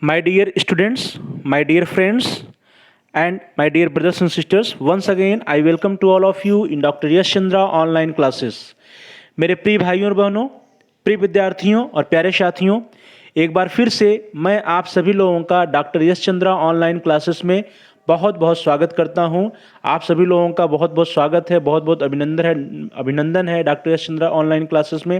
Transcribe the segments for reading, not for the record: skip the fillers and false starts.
My dear students, my dear friends, and my dear brothers and sisters, once again I welcome to all of you in Dr. Yash Chandra online classes. मेरे प्रिय भाइयों और बहनों, प्रिय विद्यार्थियों और प्यारे साथियों, एक बार फिर से मैं आप सभी लोगों का डॉक्टर यश चंद्रा ऑनलाइन क्लासेस में बहुत बहुत स्वागत करता हूं। आप सभी लोगों का बहुत बहुत स्वागत है, बहुत बहुत अभिनंदन है डॉक्टर यश चंद्रा ऑनलाइन क्लासेस में।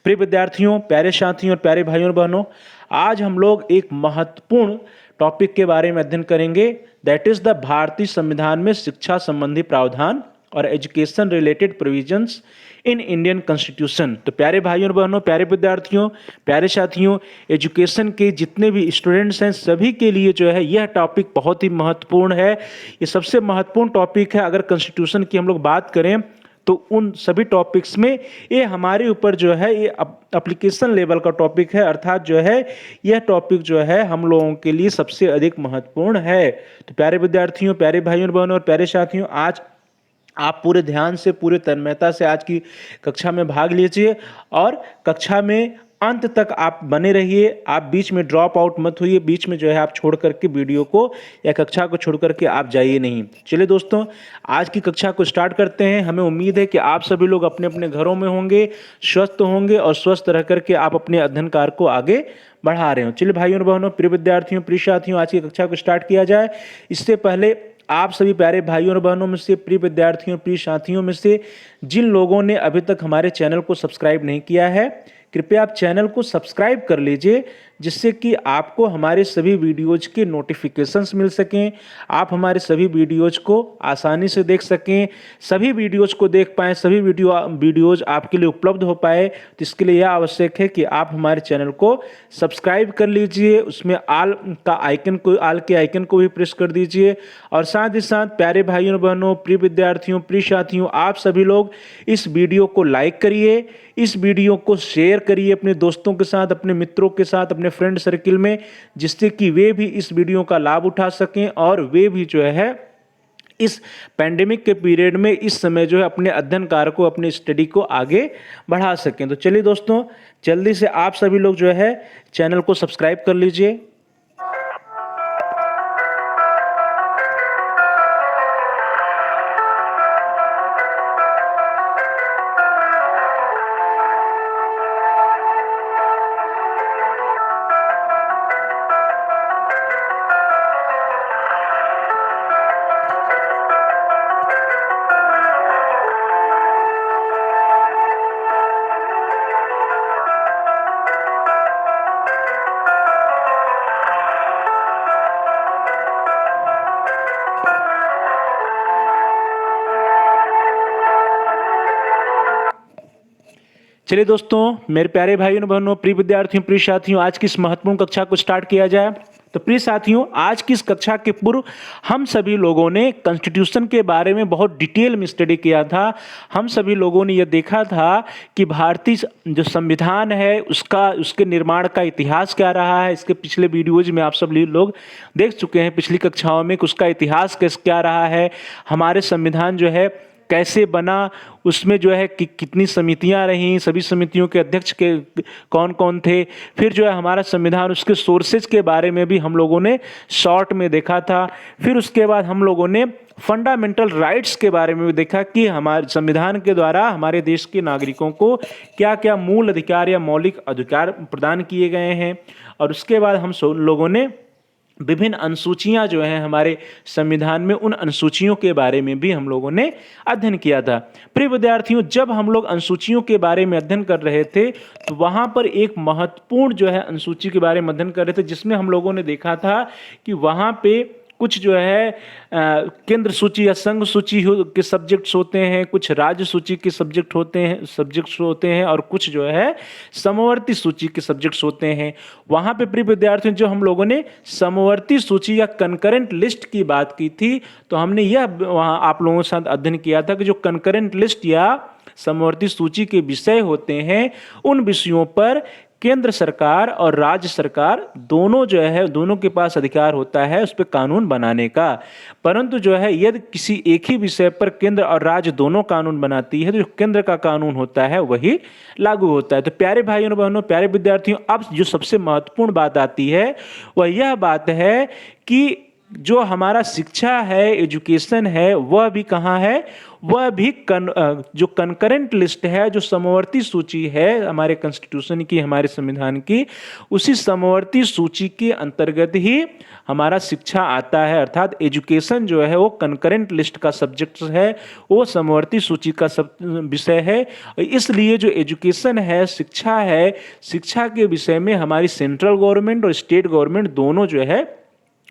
प्रिय विद्यार्थियों, प्यारे साथियों और प्यारे भाइयों और बहनों, आज हम लोग एक महत्वपूर्ण टॉपिक के बारे में अध्ययन करेंगे, दैट इज द भारतीय संविधान में शिक्षा संबंधी प्रावधान और education related provisions in Indian constitution. तो प्यारे भाइयों और बहनों, प्यारे विद्यार्थियों, प्यारे साथियों, एजुकेशन के जितने भी स्टूडेंट्स हैं सभी के लिए जो है यह टॉपिक बहुत ही महत्वपूर्ण है। ये सबसे महत्वपूर्ण टॉपिक है। अगर कॉन्स्टिट्यूशन की हम लोग बात करें तो उन सभी टॉपिक्स में ये हमारे ऊपर जो है ये एप्लीकेशन लेवल का टॉपिक है, अर्थात जो है यह टॉपिक जो है हम लोगों के लिए सबसे अधिक महत्वपूर्ण है। तो प्यारे विद्यार्थियों, प्यारे भाइयों और बहनों और प्यारे साथियों, आज आप पूरे ध्यान से, पूरे तन्मयता से आज की कक्षा में भाग लीजिए और कक्षा में अंत तक आप बने रहिए। आप बीच में ड्रॉप आउट मत होइए, बीच में जो है आप छोड़ करके वीडियो को या कक्षा को छोड़ करके आप जाइए नहीं। चलिए दोस्तों, आज की कक्षा को स्टार्ट करते हैं। हमें उम्मीद है कि आप सभी लोग अपने अपने घरों में होंगे, स्वस्थ होंगे और स्वस्थ रह करके आप अपने अध्ययन कार्य को आगे बढ़ा रहे हो। चलिए भाइयों और बहनों, प्रिय विद्यार्थियों, प्रिय साथियों, आज की कक्षा को स्टार्ट किया जाए। इससे पहले आप सभी प्यारे भाइयों और बहनों में से, प्रिय विद्यार्थियों, प्रिय साथियों में से जिन लोगों ने अभी तक हमारे चैनल को सब्सक्राइब नहीं किया है, कृपया आप चैनल को सब्सक्राइब कर लीजिए, जिससे कि आपको हमारे सभी वीडियोज के नोटिफिकेशंस मिल सकें, आप हमारे सभी वीडियोज को आसानी से देख सकें, सभी वीडियोज को देख पाएँ, सभी वीडियोज आपके लिए उपलब्ध हो पाए। तो इसके लिए यह आवश्यक है कि आप हमारे चैनल को सब्सक्राइब कर लीजिए, उसमें आल के आइकन को भी प्रेस कर दीजिए और साथ ही साथ प्यारे भाइयों और बहनों, प्रिय विद्यार्थियों, प्रिय साथियों, आप सभी लोग इस वीडियो को लाइक करिए, इस वीडियो को शेयर करिए अपने दोस्तों के साथ, अपने मित्रों के साथ, अपने फ्रेंड सर्किल में, जिससे कि वे भी इस वीडियो का लाभ उठा सकें और वे भी जो है इस पैंडेमिक के पीरियड में इस समय जो है अपने अध्ययन कार्य को, अपने स्टडी को आगे बढ़ा सकें। तो चलिए दोस्तों, जल्दी से आप सभी लोग जो है चैनल को सब्सक्राइब कर लीजिए। चलिए दोस्तों, मेरे प्यारे भाइयों बहनों, प्रिय विद्यार्थियों, प्रिय साथियों, आज की इस महत्वपूर्ण कक्षा को स्टार्ट किया जाए। तो प्रिय साथियों, आज की इस कक्षा के पूर्व हम सभी लोगों ने कॉन्स्टिट्यूशन के बारे में बहुत डिटेल में स्टडी किया था। हम सभी लोगों ने यह देखा था कि भारतीय जो संविधान है उसके निर्माण का इतिहास क्या रहा है। इसके पिछले वीडियोज में आप सब लोग देख चुके हैं, पिछली कक्षाओं में, कि उसका इतिहास क्या रहा है, हमारे संविधान जो है कैसे बना, उसमें जो है कि कितनी समितियां रहीं, सभी समितियों के अध्यक्ष के कौन कौन थे, फिर जो है हमारा संविधान, उसके सोर्सेज के बारे में भी हम लोगों ने शॉर्ट में देखा था। फिर उसके बाद हम लोगों ने फंडामेंटल राइट्स के बारे में भी देखा कि हमारे संविधान के द्वारा हमारे देश के नागरिकों को क्या क्या मूल अधिकार या मौलिक अधिकार प्रदान किए गए हैं। और उसके बाद हम लोगों ने विभिन्न अनुसूचियां जो हैं हमारे संविधान में, उन अनुसूचियों के बारे में भी हम लोगों ने अध्ययन किया था। प्रिय विद्यार्थियों, जब हम लोग अनुसूचियों के बारे में अध्ययन कर रहे थे तो वहां पर एक महत्वपूर्ण जो है अनुसूची के बारे में अध्ययन कर रहे थे, जिसमें हम लोगों ने देखा था कि वहां पे कुछ जो है केंद्र सूची या संघ सूची के सब्जेक्ट्स होते हैं, कुछ राज्य सूची के सब्जेक्ट्स होते हैं और कुछ जो है समवर्ती सूची के सब्जेक्ट्स होते हैं। वहाँ पे प्रिय विद्यार्थियों, जो हम लोगों ने समवर्ती सूची या कंकरेंट लिस्ट की बात की थी, तो हमने यह वहाँ आप लोगों के साथ अध्ययन किया था कि जो कंकरेंट लिस्ट या समवर्ती सूची के विषय होते हैं, उन विषयों पर केंद्र सरकार और राज्य सरकार दोनों जो है, दोनों के पास अधिकार होता है उस पर कानून बनाने का। परंतु जो है यदि किसी एक ही विषय पर केंद्र और राज्य दोनों कानून बनाती है तो जो केंद्र का कानून होता है वही लागू होता है। तो प्यारे भाइयों और बहनों, प्यारे विद्यार्थियों, अब जो सबसे महत्वपूर्ण बात आती है वह यह बात है कि जो हमारा शिक्षा है, एजुकेशन है, वह भी कहाँ है, वह भी जो कंकरेंट लिस्ट है, जो समवर्ती सूची है हमारे कॉन्स्टिट्यूशन की, हमारे संविधान की, उसी समवर्ती सूची के अंतर्गत ही हमारा शिक्षा आता है। अर्थात एजुकेशन जो है वो कंकरेंट लिस्ट का सब्जेक्ट है, वो समवर्ती सूची का विषय है। इसलिए जो एजुकेशन है, शिक्षा है, शिक्षा के विषय में हमारी सेंट्रल गवर्नमेंट और स्टेट गवर्नमेंट दोनों जो है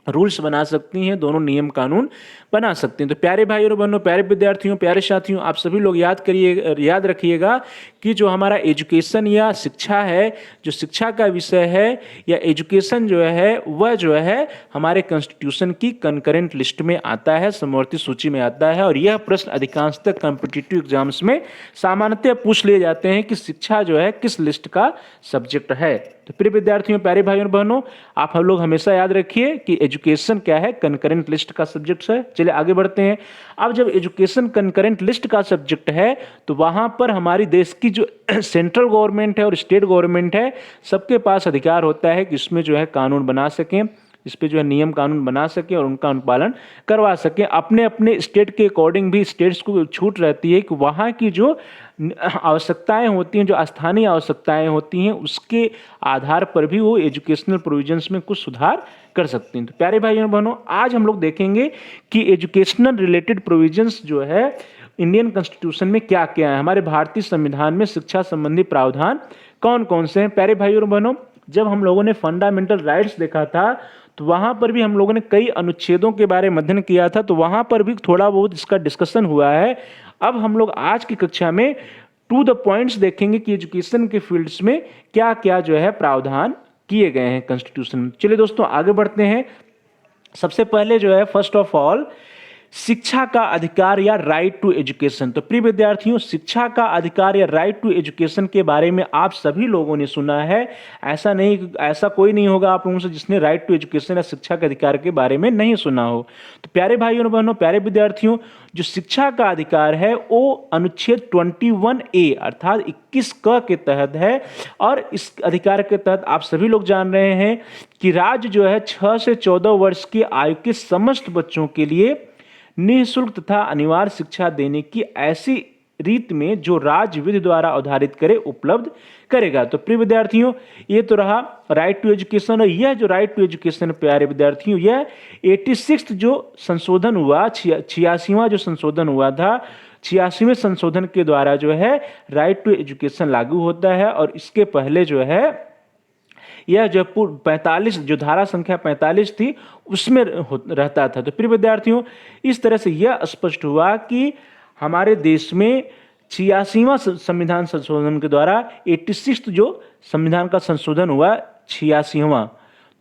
रूल्स बना सकती हैं, दोनों नियम कानून बना सकते हैं। तो प्यारे भाइयों और बहनों, प्यारे विद्यार्थियों, प्यारे साथियों, आप सभी लोग याद रखिएगा कि जो हमारा एजुकेशन या शिक्षा है, जो शिक्षा का विषय है या एजुकेशन जो है वह जो है हमारे कॉन्स्टिट्यूशन की कंकरेंट लिस्ट में आता है, समवर्ती सूची में आता है। और यह प्रश्न अधिकांशतः कॉम्पिटिटिव एग्जाम्स में सामान्यतः पूछ लिए जाते हैं कि शिक्षा जो है किस लिस्ट का सब्जेक्ट है। तो प्रिय विद्यार्थियों, प्यारे भाइयों और बहनों, आप हम लोग हमेशा याद रखिए कि एजुकेशन क्या है, कंकरेंट लिस्ट का सब्जेक्ट है। चलिए आगे बढ़ते हैं। अब जब एजुकेशन कंकरेंट लिस्ट का सब्जेक्ट है तो वहां पर हमारी देश की जो सेंट्रल गवर्नमेंट है और स्टेट गवर्नमेंट है, सबके पास अधिकार होता है कि इसमें जो है कानून बना सकें, इस पे जो है नियम कानून बना सके और उनका अनुपालन करवा सके। अपने अपने स्टेट के अकॉर्डिंग भी स्टेट्स को छूट रहती है कि वहाँ की जो आवश्यकताएं होती हैं, जो स्थानीय आवश्यकताएं होती हैं, उसके आधार पर भी वो एजुकेशनल प्रोविजंस में कुछ सुधार कर सकते हैं। तो प्यारे भाइयों और बहनों, आज हम लोग देखेंगे कि एजुकेशनल रिलेटेड प्रोविजंस जो है इंडियन कॉन्स्टिट्यूशन में क्या क्या है, हमारे भारतीय संविधान में शिक्षा संबंधी प्रावधान कौन कौन से हैं। प्यारे भाइयों और बहनों, जब हम लोगों ने फंडामेंटल राइट्स देखा था तो वहाँ पर भी हम लोगों ने कई अनुच्छेदों के बारे में अध्ययन किया था, तो वहाँ पर भी थोड़ा बहुत इसका डिस्कशन हुआ है। अब हम लोग आज की कक्षा में टू द पॉइंट्स देखेंगे कि एजुकेशन के फील्ड्स में क्या क्या जो है प्रावधान किए गए हैं कॉन्स्टिट्यूशन में। चलिए दोस्तों आगे बढ़ते हैं। सबसे पहले जो है फर्स्ट ऑफ ऑल शिक्षा का अधिकार या राइट टू एजुकेशन। तो प्रिय विद्यार्थियों, शिक्षा का अधिकार या राइट टू एजुकेशन के बारे में आप सभी लोगों ने सुना है। ऐसा कोई नहीं होगा आप लोगों से जिसने राइट टू एजुकेशन या शिक्षा के अधिकार के बारे में नहीं सुना हो। तो प्यारे भाइयों और बहनों, प्यारे विद्यार्थियों, जो शिक्षा का अधिकार है वो अनुच्छेद 21A अर्थात 21 क के तहत है। और इस अधिकार के तहत आप सभी लोग जान रहे हैं कि राज्य जो है 6 से 14 वर्ष की आयु के समस्त बच्चों के लिए निःशुल्क तथा अनिवार्य शिक्षा देने की ऐसी रीत में जो राज्य विधि द्वारा आधारित करे उपलब्ध करेगा। तो प्रिय विद्यार्थियों, ये तो रहा राइट टू एजुकेशन। और यह जो राइट टू एजुकेशन प्यारे विद्यार्थियों, यह 86 जो संशोधन हुआ, 86वां जो संशोधन हुआ था, 86वें संशोधन के द्वारा जो है राइट टू एजुकेशन लागू होता है। और इसके पहले जो है यह जो 45 जो धारा संख्या 45 थी उसमें रहता था। तो प्रिय विद्यार्थियों, इस तरह से यह स्पष्ट हुआ कि हमारे देश में 86वां संविधान संशोधन के द्वारा 86 जो संविधान का संशोधन हुआ 86वां,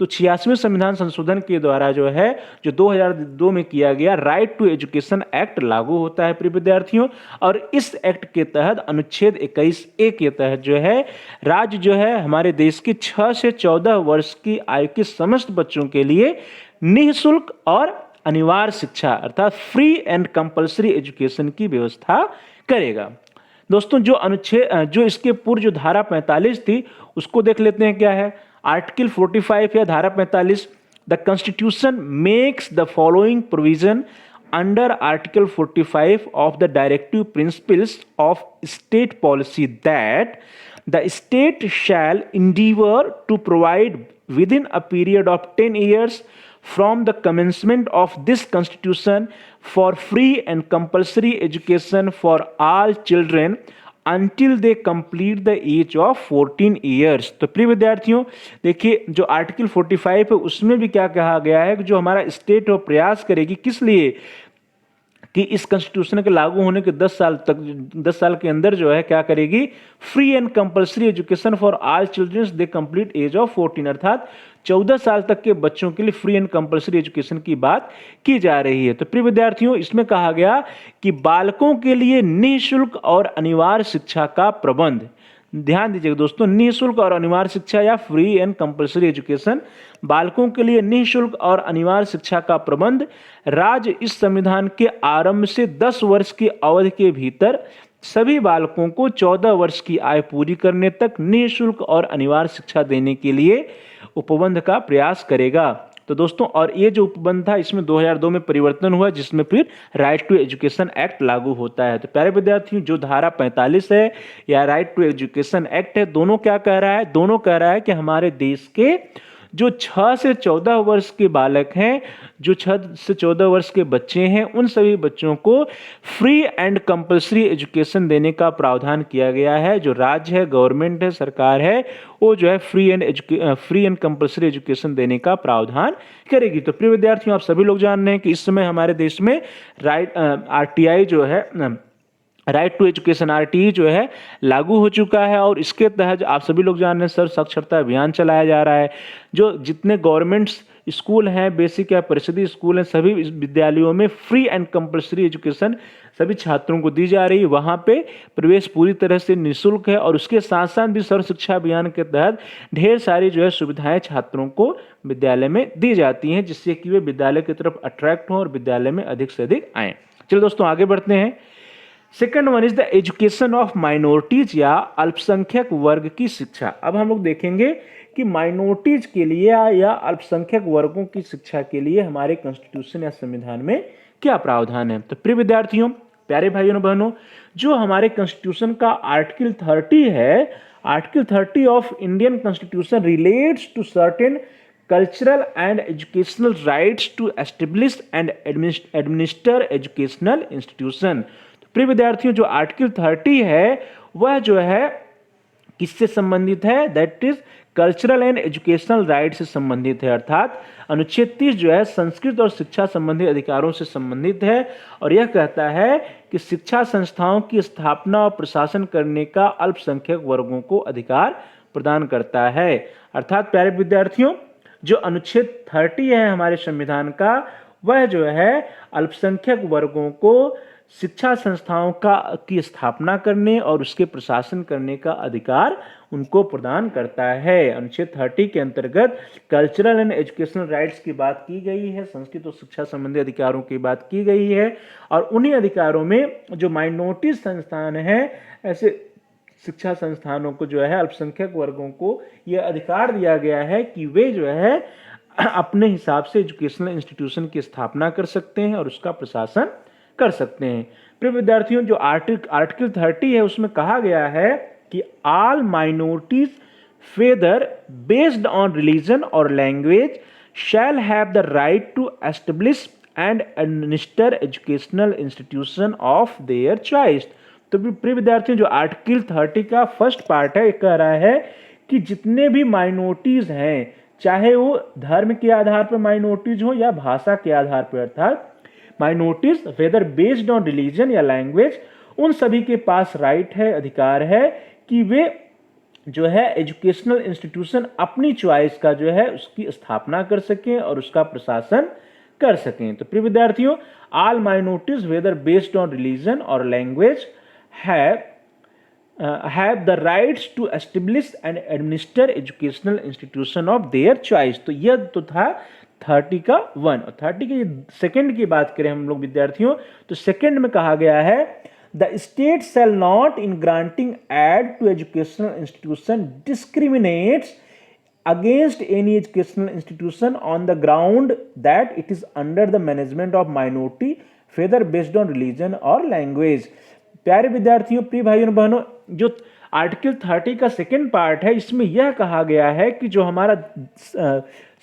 तो 86वें संविधान संशोधन के द्वारा जो है जो 2002 में किया गया राइट टू एजुकेशन एक्ट लागू होता है प्रिय विद्यार्थियों। और इस एक्ट के तहत अनुच्छेद 21A के तहत जो है राज्य जो है हमारे देश के 6 से 14 वर्ष की आयु के समस्त बच्चों के लिए निःशुल्क और अनिवार्य शिक्षा अर्थात फ्री एंड कंपल्सरी एजुकेशन की व्यवस्था करेगा। दोस्तों, जो इसके पूर्व जो धारा 45 थी उसको देख लेते हैं क्या है। आर्टिकल 45 या धारा 45, the constitution makes the following provision under article 45 of the directive principles of state policy that the state shell endeavor to provide within a period of 10 years from the commencement of this constitution for free and compulsory education for all children until they complete the age of 14 years। तो प्रिय विद्यार्थियों देखिए, जो article 45 है उसमें भी क्या कहा गया है कि जो हमारा स्टेट वो प्रयास करेगी किस लिए कि इस कॉन्स्टिट्यूशन के लागू होने के 10 साल के अंदर जो है क्या करेगी, free and compulsory education for all childrens they complete age of 14 अर्थात 14 साल तक के बच्चों के लिए फ्री एंड कंपल्सरी एजुकेशन की बात की जा रही है। तो प्रिय विद्यार्थियों, इसमें कहा गया कि बालकों के लिए निःशुल्क और अनिवार्य शिक्षा का प्रबंध ध्यान दीजिएगा दोस्तों, निःशुल्क और अनिवार्य शिक्षा या फ्री एंड कंपल्सरी एजुकेशन, बालकों के लिए निःशुल्क और अनिवार्य शिक्षा का प्रबंध राज्य इस संविधान के आरंभ से 10 वर्ष की अवधि के भीतर सभी बालकों को 14 वर्ष की आयु पूरी करने तक निःशुल्क और अनिवार्य शिक्षा देने के लिए उपबंध का प्रयास करेगा। तो दोस्तों, और ये जो उपबंध था इसमें 2002 में परिवर्तन हुआ, जिसमें फिर राइट टू एजुकेशन एक्ट लागू होता है। तो प्यारे विद्यार्थियों, जो धारा 45 है या राइट टू एजुकेशन एक्ट है, दोनों क्या कह रहा है? दोनों कह रहा है कि हमारे देश के जो 6 से 14 वर्ष के बालक हैं, जो 6 से 14 वर्ष के बच्चे हैं, उन सभी बच्चों को फ्री एंड कंपल्सरी एजुकेशन देने का प्रावधान किया गया है। जो राज्य है, गवर्नमेंट है, सरकार है, वो जो है फ्री एंड कंपल्सरी एजुकेशन देने का प्रावधान करेगी। तो प्रिय विद्यार्थियों, आप सभी लोग जान रहे हैं कि इस समय हमारे देश में आरटीआई जो है, राइट टू एजुकेशन आरटीई जो है लागू हो चुका है, और इसके तहत आप सभी लोग जान रहे हैं सर्व साक्षरता अभियान चलाया जा रहा है। जो जितने गवर्नमेंट्स स्कूल हैं, बेसिक या परिषदीय स्कूल हैं, सभी विद्यालयों में फ्री एंड कंपल्सरी एजुकेशन सभी छात्रों को दी जा रही है। वहाँ पे प्रवेश पूरी तरह से निःशुल्क है, और उसके साथ साथ भी सर्व शिक्षा अभियान के तहत ढेर सारी जो है सुविधाएं छात्रों को विद्यालय में दी जाती हैं, जिससे कि वे विद्यालय की तरफ अट्रैक्ट हों और विद्यालय में अधिक से अधिक आएँ। चलिए दोस्तों, आगे बढ़ते हैं। Second one is the education of minorities या अल्पसंख्यक वर्ग की शिक्षा। अब हम लोग देखेंगे कि माइनॉरिटीज के लिए या अल्पसंख्यक वर्गों की शिक्षा के लिए हमारे कॉन्स्टिट्यूशन या संविधान में क्या प्रावधान है। तो प्रिय विद्यार्थियों, प्यारे भाइयों और बहनों, जो हमारे कॉन्स्टिट्यूशन का आर्टिकल 30 है, article 30 of Indian constitution relates to certain cultural and educational rights to establish and administer educational institution। तो प्रिय विद्यार्थियों, जो आर्टिकल 30 है वह जो है किससे संबंधित है? That is cultural and educational right से संबंधित है। अर्थात अनुच्छेद 30 जो है संस्कृत और शिक्षा संबंधी अधिकारों से संबंधित है, और यह कहता है कि शिक्षा संस्थाओं की स्थापना और प्रशासन करने का अल्पसंख्यक वर्गों को अधिकार प्रदान करता है। अर्थात प्यारे विद्यार्थियों, जो अनुच्छेद 30 है हमारे संविधान का, वह जो है अल्पसंख्यक वर्गों को शिक्षा संस्थाओं की स्थापना करने और उसके प्रशासन करने का अधिकार उनको प्रदान करता है। अनुच्छेद 30 के अंतर्गत कल्चरल एंड एजुकेशनल राइट्स की बात की गई है, संस्कृत और शिक्षा संबंधी अधिकारों की बात की गई है, और उन्हीं अधिकारों में जो माइनॉरिटी संस्थान है, ऐसे शिक्षा संस्थानों को जो है अल्पसंख्यक वर्गों को यह अधिकार दिया गया है कि वे जो है अपने हिसाब से एजुकेशनल इंस्टीट्यूशन की स्थापना कर सकते हैं और उसका प्रशासन कर सकते हैं। प्रिय विद्यार्थियों, जो आर्टिकल 30 है उसमें कहा गया है कि all minorities whether based on religion और language shall have the right to establish and administer educational institution of their choice. तो प्रिय विद्यार्थियों, जो आर्टिकल 30 का फर्स्ट पार्ट है, कह रहा है कि जितने भी माइनॉरिटीज हैं, चाहे वो धर्म के आधार पर माइनॉरिटीज हो या भाषा के आधार पर, अर्थात minorities whether based on religion या लैंग्वेज, उन सभी के पास राइट है, अधिकार है कि वे जो है एजुकेशनल इंस्टीट्यूशन अपनी चॉइस का जो है उसकी स्थापना कर सकें और उसका प्रशासन कर सकें। तो प्रिय विद्यार्थियों, all minorities whether based on religion और language have the rights to establish and administer educational institution of their choice। तो यह तो था 30 का 1। और 30 के सेकंड की बात करें हम लोग विद्यार्थियों, तो सेकंड में कहा गया है the state shall not in granting aid to educational institution discriminates against any educational institution on the ground that it is under the management of minority whether based on religion or language। प्यारे विद्यार्थियों, प्रिय भाइयों और बहनों, जो article 30 का second part है, इसमें यह कहा गया है कि जो हमारा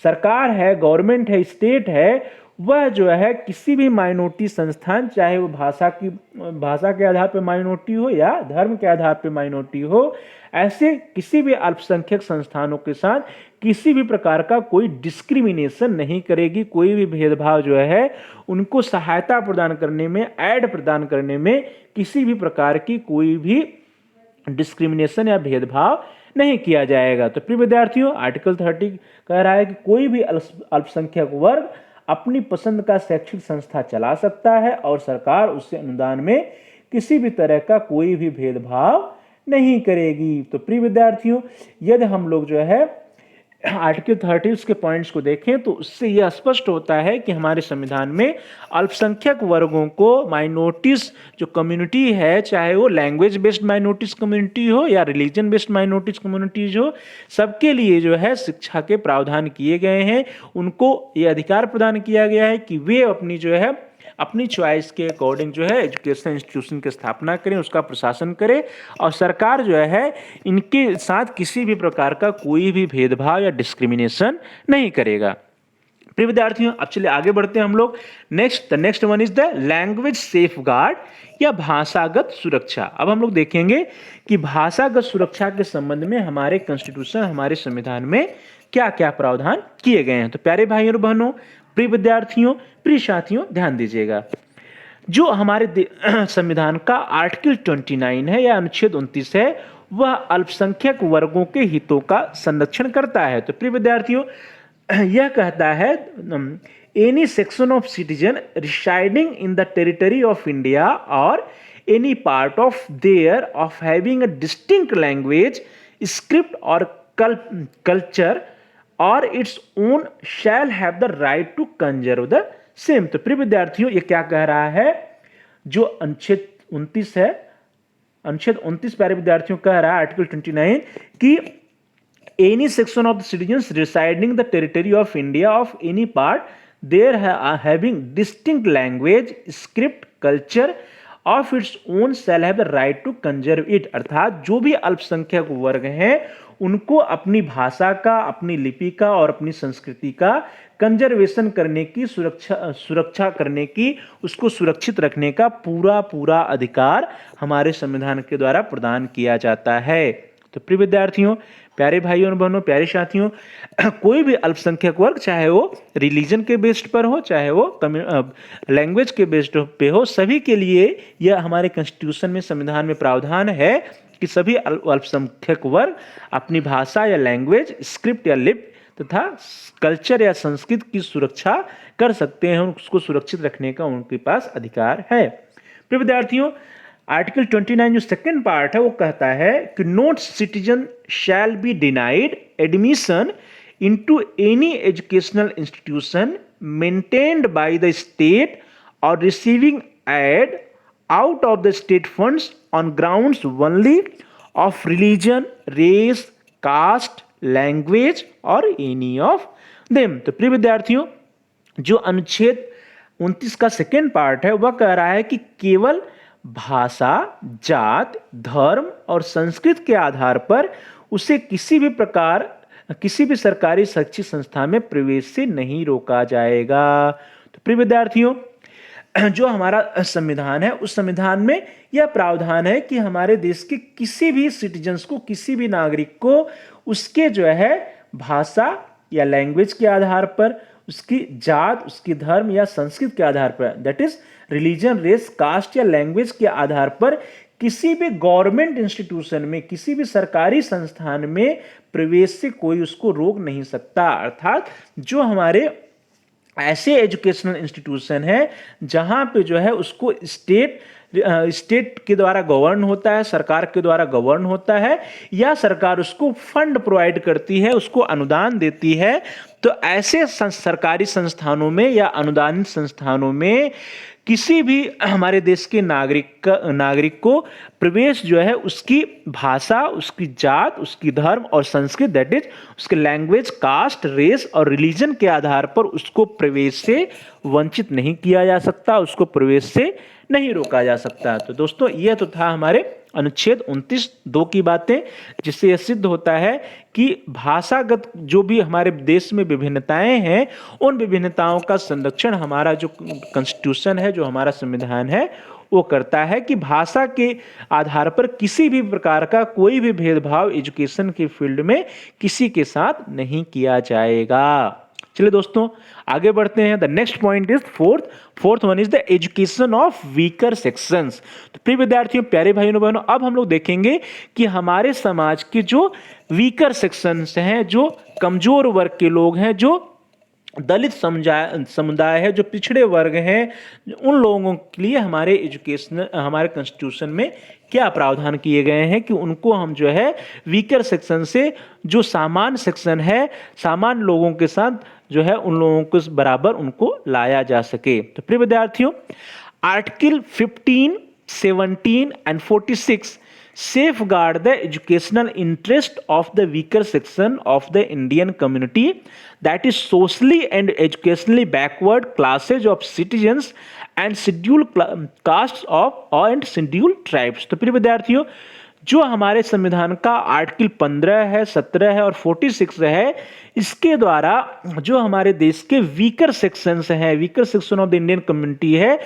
सरकार है, गवर्नमेंट है, स्टेट है, वह जो है किसी भी माइनॉरिटी संस्थान, चाहे वो भाषा के आधार पर माइनॉरिटी हो या धर्म के आधार पर माइनॉरिटी हो, ऐसे किसी भी अल्पसंख्यक संस्थानों के साथ किसी भी प्रकार का कोई डिस्क्रिमिनेशन नहीं करेगी। कोई भी भेदभाव जो है उनको सहायता प्रदान करने में, ऐड प्रदान करने में किसी भी प्रकार की कोई भी डिस्क्रिमिनेशन या भेदभाव नहीं किया जाएगा। तो प्रिय विद्यार्थियों, आर्टिकल 30 कह रहा है कि कोई भी अल्पसंख्यक वर्ग अपनी पसंद का शैक्षिक संस्था चला सकता है और सरकार उससे अनुदान में किसी भी तरह का कोई भी भेदभाव नहीं करेगी। तो प्रिय विद्यार्थियों, यदि हम लोग जो है आर्टिकल 30 के पॉइंट्स को देखें तो उससे यह स्पष्ट होता है कि हमारे संविधान में अल्पसंख्यक वर्गों को, माइनॉरिटीज जो कम्युनिटी है, चाहे वो लैंग्वेज बेस्ड माइनॉरिटीज कम्युनिटी हो या रिलीजन बेस्ड माइनॉरिटीज कम्युनिटीज हो, सबके लिए जो है शिक्षा के प्रावधान किए गए हैं। उनको ये अधिकार प्रदान किया गया है कि वे अपनी जो है अपनी चॉइस के अकॉर्डिंग जो है एजुकेशन इंस्टीट्यूशन की स्थापना करें, उसका प्रशासन करें, और सरकार जो है इनके साथ किसी भी प्रकार का कोई भी भेदभाव या डिस्क्रिमिनेशन नहीं करेगा। प्रिय विद्यार्थियों, अब चलिए आगे बढ़ते हैं हम लोग। Next one is the language safeguard या भाषागत सुरक्षा। अब हम लोग देखेंगे कि भाषागत सुरक्षा के संबंध में हमारे कॉन्स्टिट्यूशन, हमारे संविधान में क्या क्या प्रावधान किए गए हैं। तो प्यारे भाइयों और बहनों, प्रिय विद्यार्थियों, प्रिय साथियों, ध्यान दीजिएगा। जो हमारे संविधान का आर्टिकल 29 है या अनुच्छेद 29 है, वह अल्पसंख्यक वर्गों के हितों का संरक्षण करता है। तो प्रिय विद्यार्थियों, यह कहता है any section of citizen residing in the territory of India और any part of thereof having a distinct language, script और कल्चर और its own shall have the right to conserve the same. तो प्रिय विद्यार्थियों, ये क्या कह रहा है? जो अनुच्छेद 29 है, अनुच्छेद 29 प्यारे विद्यार्थियों कह रहा है आर्टिकल 29 कि any section of the citizens residing the territory of India of any part there having distinct language, script, culture of its own shall have the right to conserve it. अर्थात जो भी अल्पसंख्यक वर्ग हैं उनको अपनी भाषा का, अपनी लिपि का और अपनी संस्कृति का कंजर्वेशन करने की, सुरक्षा करने की, उसको सुरक्षित रखने का पूरा अधिकार हमारे संविधान के द्वारा प्रदान किया जाता है। तो प्रिय विद्यार्थियों, प्यारे भाइयों और बहनों, प्यारे साथियों, कोई भी अल्पसंख्यक वर्ग, चाहे वो रिलीजन के बेस्ड पर हो, चाहे वो लैंग्वेज के बेस्ड पे हो, सभी के लिए यह हमारे कॉन्स्टिट्यूशन में, संविधान में प्रावधान है कि सभी अल्पसंख्यक वर्ग अपनी भाषा या लैंग्वेज, स्क्रिप्ट या लिप तथा कल्चर या संस्कृति की सुरक्षा कर सकते हैं, उसको सुरक्षित रखने का उनके पास अधिकार है। प्रिय विद्यार्थियों, आर्टिकल 29 जो सेकंड पार्ट है वो कहता है कि no citizen shall be denied admission into any educational institution maintained by the state और receiving aid out of the state funds on grounds only of religion, race, caste, language or any of them। तो प्रिय विद्यार्थियों, जो अनुच्छेद 29 का second part है वह कह रहा है कि केवल भाषा, जात, धर्म और संस्कृत के आधार पर उसे किसी भी सरकारी शैक्षिक संस्था में प्रवेश से नहीं रोका जाएगा। तो प्रिय विद्यार्थियों, जो हमारा संविधान है उस संविधान में यह प्रावधान है कि हमारे देश के किसी भी सिटीजन्स को, किसी भी नागरिक को उसके जो है भाषा या लैंग्वेज के आधार पर, उसकी जात, उसकी धर्म या संस्कृति के आधार पर, that is religion, race, caste या लैंग्वेज के आधार पर किसी भी गवर्नमेंट इंस्टीट्यूशन में, किसी भी सरकारी संस्थान में प्रवेश से कोई उसको रोक नहीं सकता। अर्थात जो हमारे ऐसे एजुकेशनल इंस्टीट्यूशन है जहां पे जो है उसको स्टेट के द्वारा गवर्न होता है, सरकार के द्वारा गवर्न होता है, या सरकार उसको फंड प्रोवाइड करती है, उसको अनुदान देती है, तो ऐसे सरकारी संस्थानों में या अनुदानित संस्थानों में किसी भी हमारे देश के नागरिक को प्रवेश जो है उसकी भाषा, उसकी जात, उसकी धर्म और संस्कृति, दैट इज उसके लैंग्वेज, कास्ट, रेस और रिलीजन के आधार पर उसको प्रवेश से वंचित नहीं किया जा सकता, उसको प्रवेश से नहीं रोका जा सकता। तो दोस्तों, यह तो था हमारे अनुच्छेद 29(2) की बातें, जिससे यह सिद्ध होता है कि भाषागत जो भी हमारे देश में विभिन्नताएं हैं, उन विभिन्नताओं का संरक्षण हमारा जो कॉन्स्टिट्यूशन है, जो हमारा संविधान है, वो करता है कि भाषा के आधार पर किसी भी प्रकार का कोई भी भेदभाव एजुकेशन के फील्ड में किसी के साथ नहीं किया जाएगा। चलिए दोस्तों, आगे बढ़ते हैं। The next point is fourth one is the education of weaker sections. तो प्रिय विद्यार्थियों, प्यारे भाइयों बहनों, अब हम लोग देखेंगे कि हमारे समाज के जो वीकर सेक्शंस हैं, जो कमजोर वर्ग के लोग हैं, जो दलित समुदाय है, जो पिछड़े वर्ग हैं, उन लोगों के लिए हमारे कॉन्स्टिट्यूशन में क्या प्रावधान किए गए हैं कि उनको हम जो है वीकर सेक्शन से जो सामान्य सेक्शन है, सामान्य लोगों के साथ जो है उन लोगों को बराबर उनको लाया जा सके। तो प्रिय विद्यार्थियों, article 15, 17 and 46 safeguard the educational interest of the weaker section of the Indian community, that is socially and educationally backward classes of citizens and scheduled castes of and scheduled tribes। तो प्रिय विद्यार्थियों, जो हमारे संविधान का आर्टिकल 15 है, 17 है और 46 है, इसके द्वारा जो हमारे देश के वीकर सेक्शंस हैं, weaker section of the Indian community है,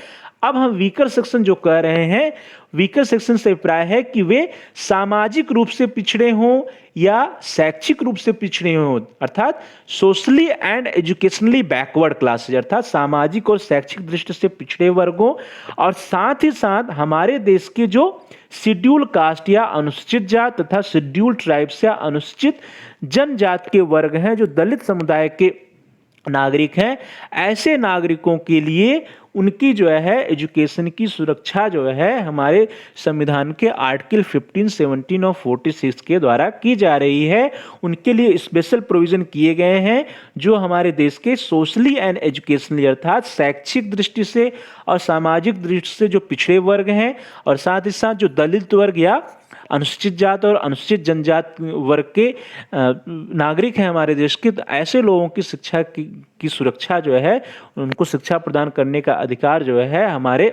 अब हम वीकर सेक्शन जो कह रहे हैं, वीकर सेक्शन से अभिप्राय है कि वे सामाजिक रूप से पिछड़े हों या शैक्षिक रूप से पिछड़े हों, अर्थात socially and educationally backward classes, अर्थात सामाजिक और शैक्षिक दृष्टि से पिछड़े वर्गों, और साथ ही साथ हमारे देश के जो शेड्यूल कास्ट या अनुसूचित जात तथा शेड्यूल ट्राइब्स या अनुसूचित जनजात के वर्ग हैं, जो दलित समुदाय के नागरिक हैं, ऐसे नागरिकों के लिए उनकी जो है एजुकेशन की सुरक्षा जो है हमारे संविधान के आर्टिकल 15, 17 और 46 के द्वारा की जा रही है। उनके लिए स्पेशल प्रोविजन किए गए हैं, जो हमारे देश के सोशली एंड एजुकेशनली, अर्थात शैक्षिक दृष्टि से और सामाजिक दृष्टि से जो पिछड़े वर्ग हैं, और साथ ही साथ जो दलित वर्ग या अनुसूचित जात और अनुसूचित जनजात वर्ग के नागरिक हैं हमारे देश के, तो ऐसे लोगों की शिक्षा की सुरक्षा जो है, उनको शिक्षा प्रदान करने का अधिकार जो है हमारे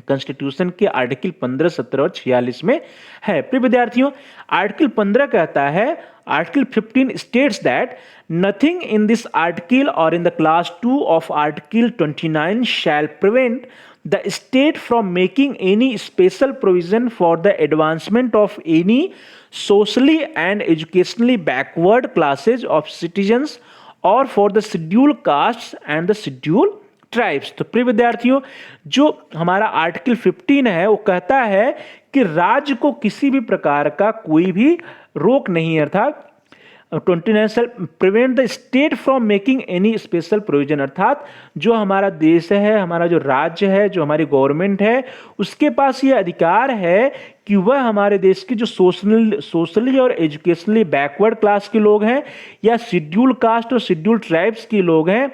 कॉन्स्टिट्यूशन के आर्टिकल 15, 17 और 46 में है। प्रिय विद्यार्थियों, आर्टिकल 15 कहता है, article 15 states that nothing in this article और in the clause 2 of article 29 shall prevent the state from making any special provision for the advancement of any socially and educationally backward classes of citizens or for the scheduled castes and the scheduled tribes. तो प्रिय विद्यार्थियों, जो हमारा article 15 है वो कहता है कि राज्य को किसी भी प्रकार का कोई भी रोक नहीं है, अर्थात 29 shall prevent the state from making any special provision, अर्थात जो हमारा देश है, हमारा जो राज्य है, जो हमारी गवर्नमेंट है, उसके पास ये अधिकार है कि वह हमारे देश की जो सोशली और एजुकेशनली बैकवर्ड क्लास के लोग हैं या शेड्यूल कास्ट और शेड्यूल ट्राइब्स के लोग हैं,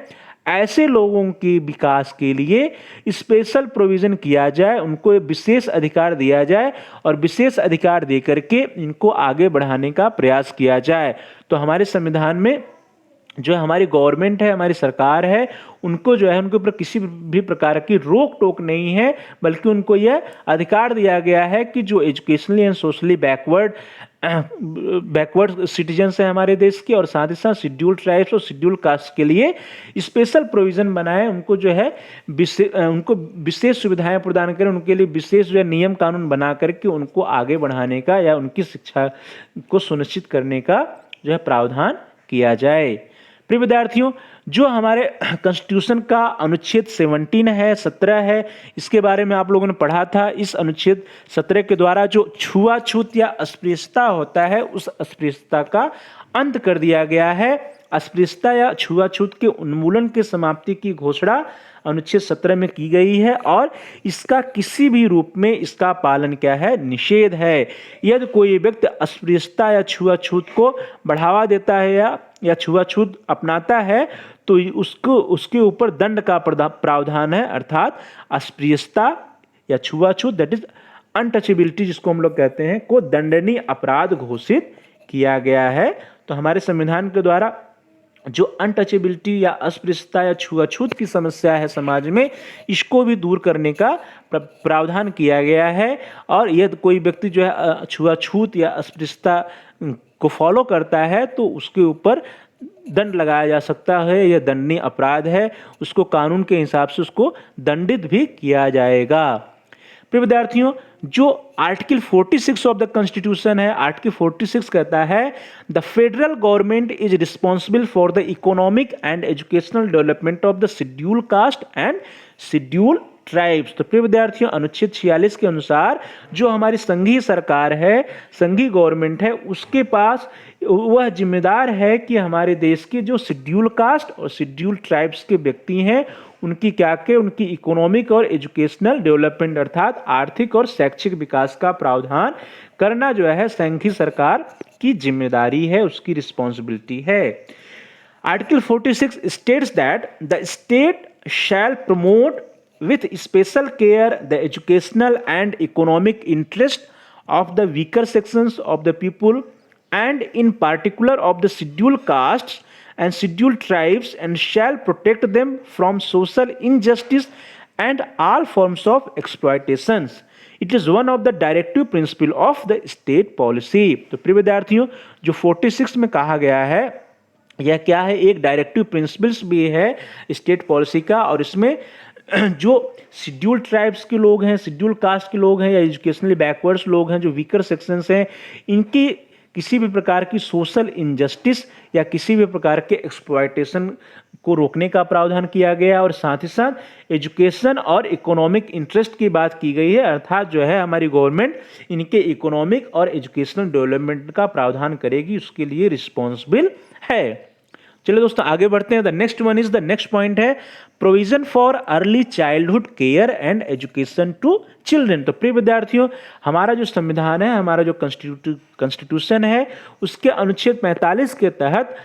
ऐसे लोगों के विकास के लिए स्पेशल प्रोविजन किया जाए, उनको विशेष अधिकार दिया जाए और विशेष अधिकार देकर के इनको आगे बढ़ाने का प्रयास किया जाए। तो हमारे संविधान में जो हमारी गवर्नमेंट है, हमारी सरकार है, उनको जो है उनके ऊपर किसी भी प्रकार की रोक टोक नहीं है, बल्कि उनको यह अधिकार दिया गया है कि जो educationally and socially backward citizens हैं हमारे देश के, और साथ ही साथ शेड्यूल ट्राइब्स और शेड्यूल कास्ट के लिए स्पेशल प्रोविजन बनाए, उनको जो है उनको विशेष सुविधाएं प्रदान करें, उनके लिए विशेष जो है नियम कानून बना करके उनको आगे बढ़ाने का या उनकी शिक्षा को सुनिश्चित करने का जो है प्रावधान किया जाए। प्रिय विद्यार्थियों, जो हमारे कॉन्स्टिट्यूशन का अनुच्छेद 17 है, 17 है, इसके बारे में आप लोगों ने पढ़ा था। इस अनुच्छेद 17 के द्वारा जो छुआछूत या अस्पृश्यता होता है, उस अस्पृश्यता का अंत कर दिया गया है। अस्पृश्यता या छुआछूत के उन्मूलन के समाप्ति की घोषणा अनुच्छेद 17 में की गई है, और इसका किसी भी रूप में इसका पालन क्या है, निषेध है। यदि कोई व्यक्ति अस्पृश्यता या छुआछूत को बढ़ावा देता है या छुआछूत अपनाता है, तो उसके ऊपर दंड का प्रावधान है, अर्थात अस्पृश्यता या छुआछूत, दैट इज अनटचेबिलिटी जिसको हम लोग कहते हैं, को दंडनीय अपराध घोषित किया गया है। तो हमारे संविधान के द्वारा जो अनटचेबिलिटी या अस्पृश्यता या छुआछूत की समस्या है समाज में, इसको भी दूर करने का प्रावधान किया गया है। और यदि कोई व्यक्ति जो है छुआछूत या अस्पृश्यता को फॉलो करता है, तो उसके ऊपर दंड लगाया जा सकता है, यह दंडनीय अपराध है, उसको कानून के हिसाब से उसको दंडित भी किया जाएगा। प्रिय विद्यार्थियों, जो आर्टिकल 46 ऑफ द कॉन्स्टिट्यूशन है, आर्टिकल 46 कहता है the federal government is responsible for the economic and educational development of the schedule caste and schedule tribes. तो प्रिय विद्यार्थियों, अनुच्छेद 46 के अनुसार जो हमारी संघीय सरकार है, संघीय गवर्नमेंट है, उसके पास वह जिम्मेदार है कि हमारे देश के जो शेड्यूल कास्ट और शेड्यूल ट्राइब्स के व्यक्ति हैं उनकी क्या के उनकी इकोनॉमिक और एजुकेशनल डेवलपमेंट अर्थात आर्थिक और शैक्षिक विकास का प्रावधान करना जो है संघीय सरकार की जिम्मेदारी है, उसकी रिस्पॉन्सिबिलिटी है। Article 46 states that the state shall promote with special care the educational and economic interest of the weaker sections of the people and in particular of the scheduled castes and scheduled tribes and shall protect them from social injustice and all forms of exploitations. It is one of the directive principle of the state policy. तो प्रिय विद्यार्थियों, जो 46 में कहा गया है यह क्या है, एक डायरेक्टिव प्रिंसिपल्स भी है स्टेट पॉलिसी का, और इसमें जो शेड्यूल ट्राइब्स के लोग हैं, शेड्यूल कास्ट के लोग हैं या एजुकेशनली बैकवर्ड्स लोग हैं, जो वीकर सेक्शंस हैं, इनकी किसी भी प्रकार की सोशल इनजस्टिस या किसी भी प्रकार के एक्सप्लॉयटेशन को रोकने का प्रावधान किया गया, और साथ ही साथ एजुकेशन और इकोनॉमिक इंटरेस्ट की बात की गई है, अर्थात जो है हमारी गवर्नमेंट इनके इकोनॉमिक और एजुकेशनल डेवलपमेंट का प्रावधान करेगी, उसके लिए रिस्पॉन्सिबल है। चलिए दोस्तों आगे बढ़ते हैं। द नेक्स्ट पॉइंट है provision for early childhood care and education to children. तो प्रिय विद्यार्थियों, हमारा जो संविधान है, हमारा जो कॉन्स्टिट्यूशन है, उसके अनुच्छेद 45 के तहत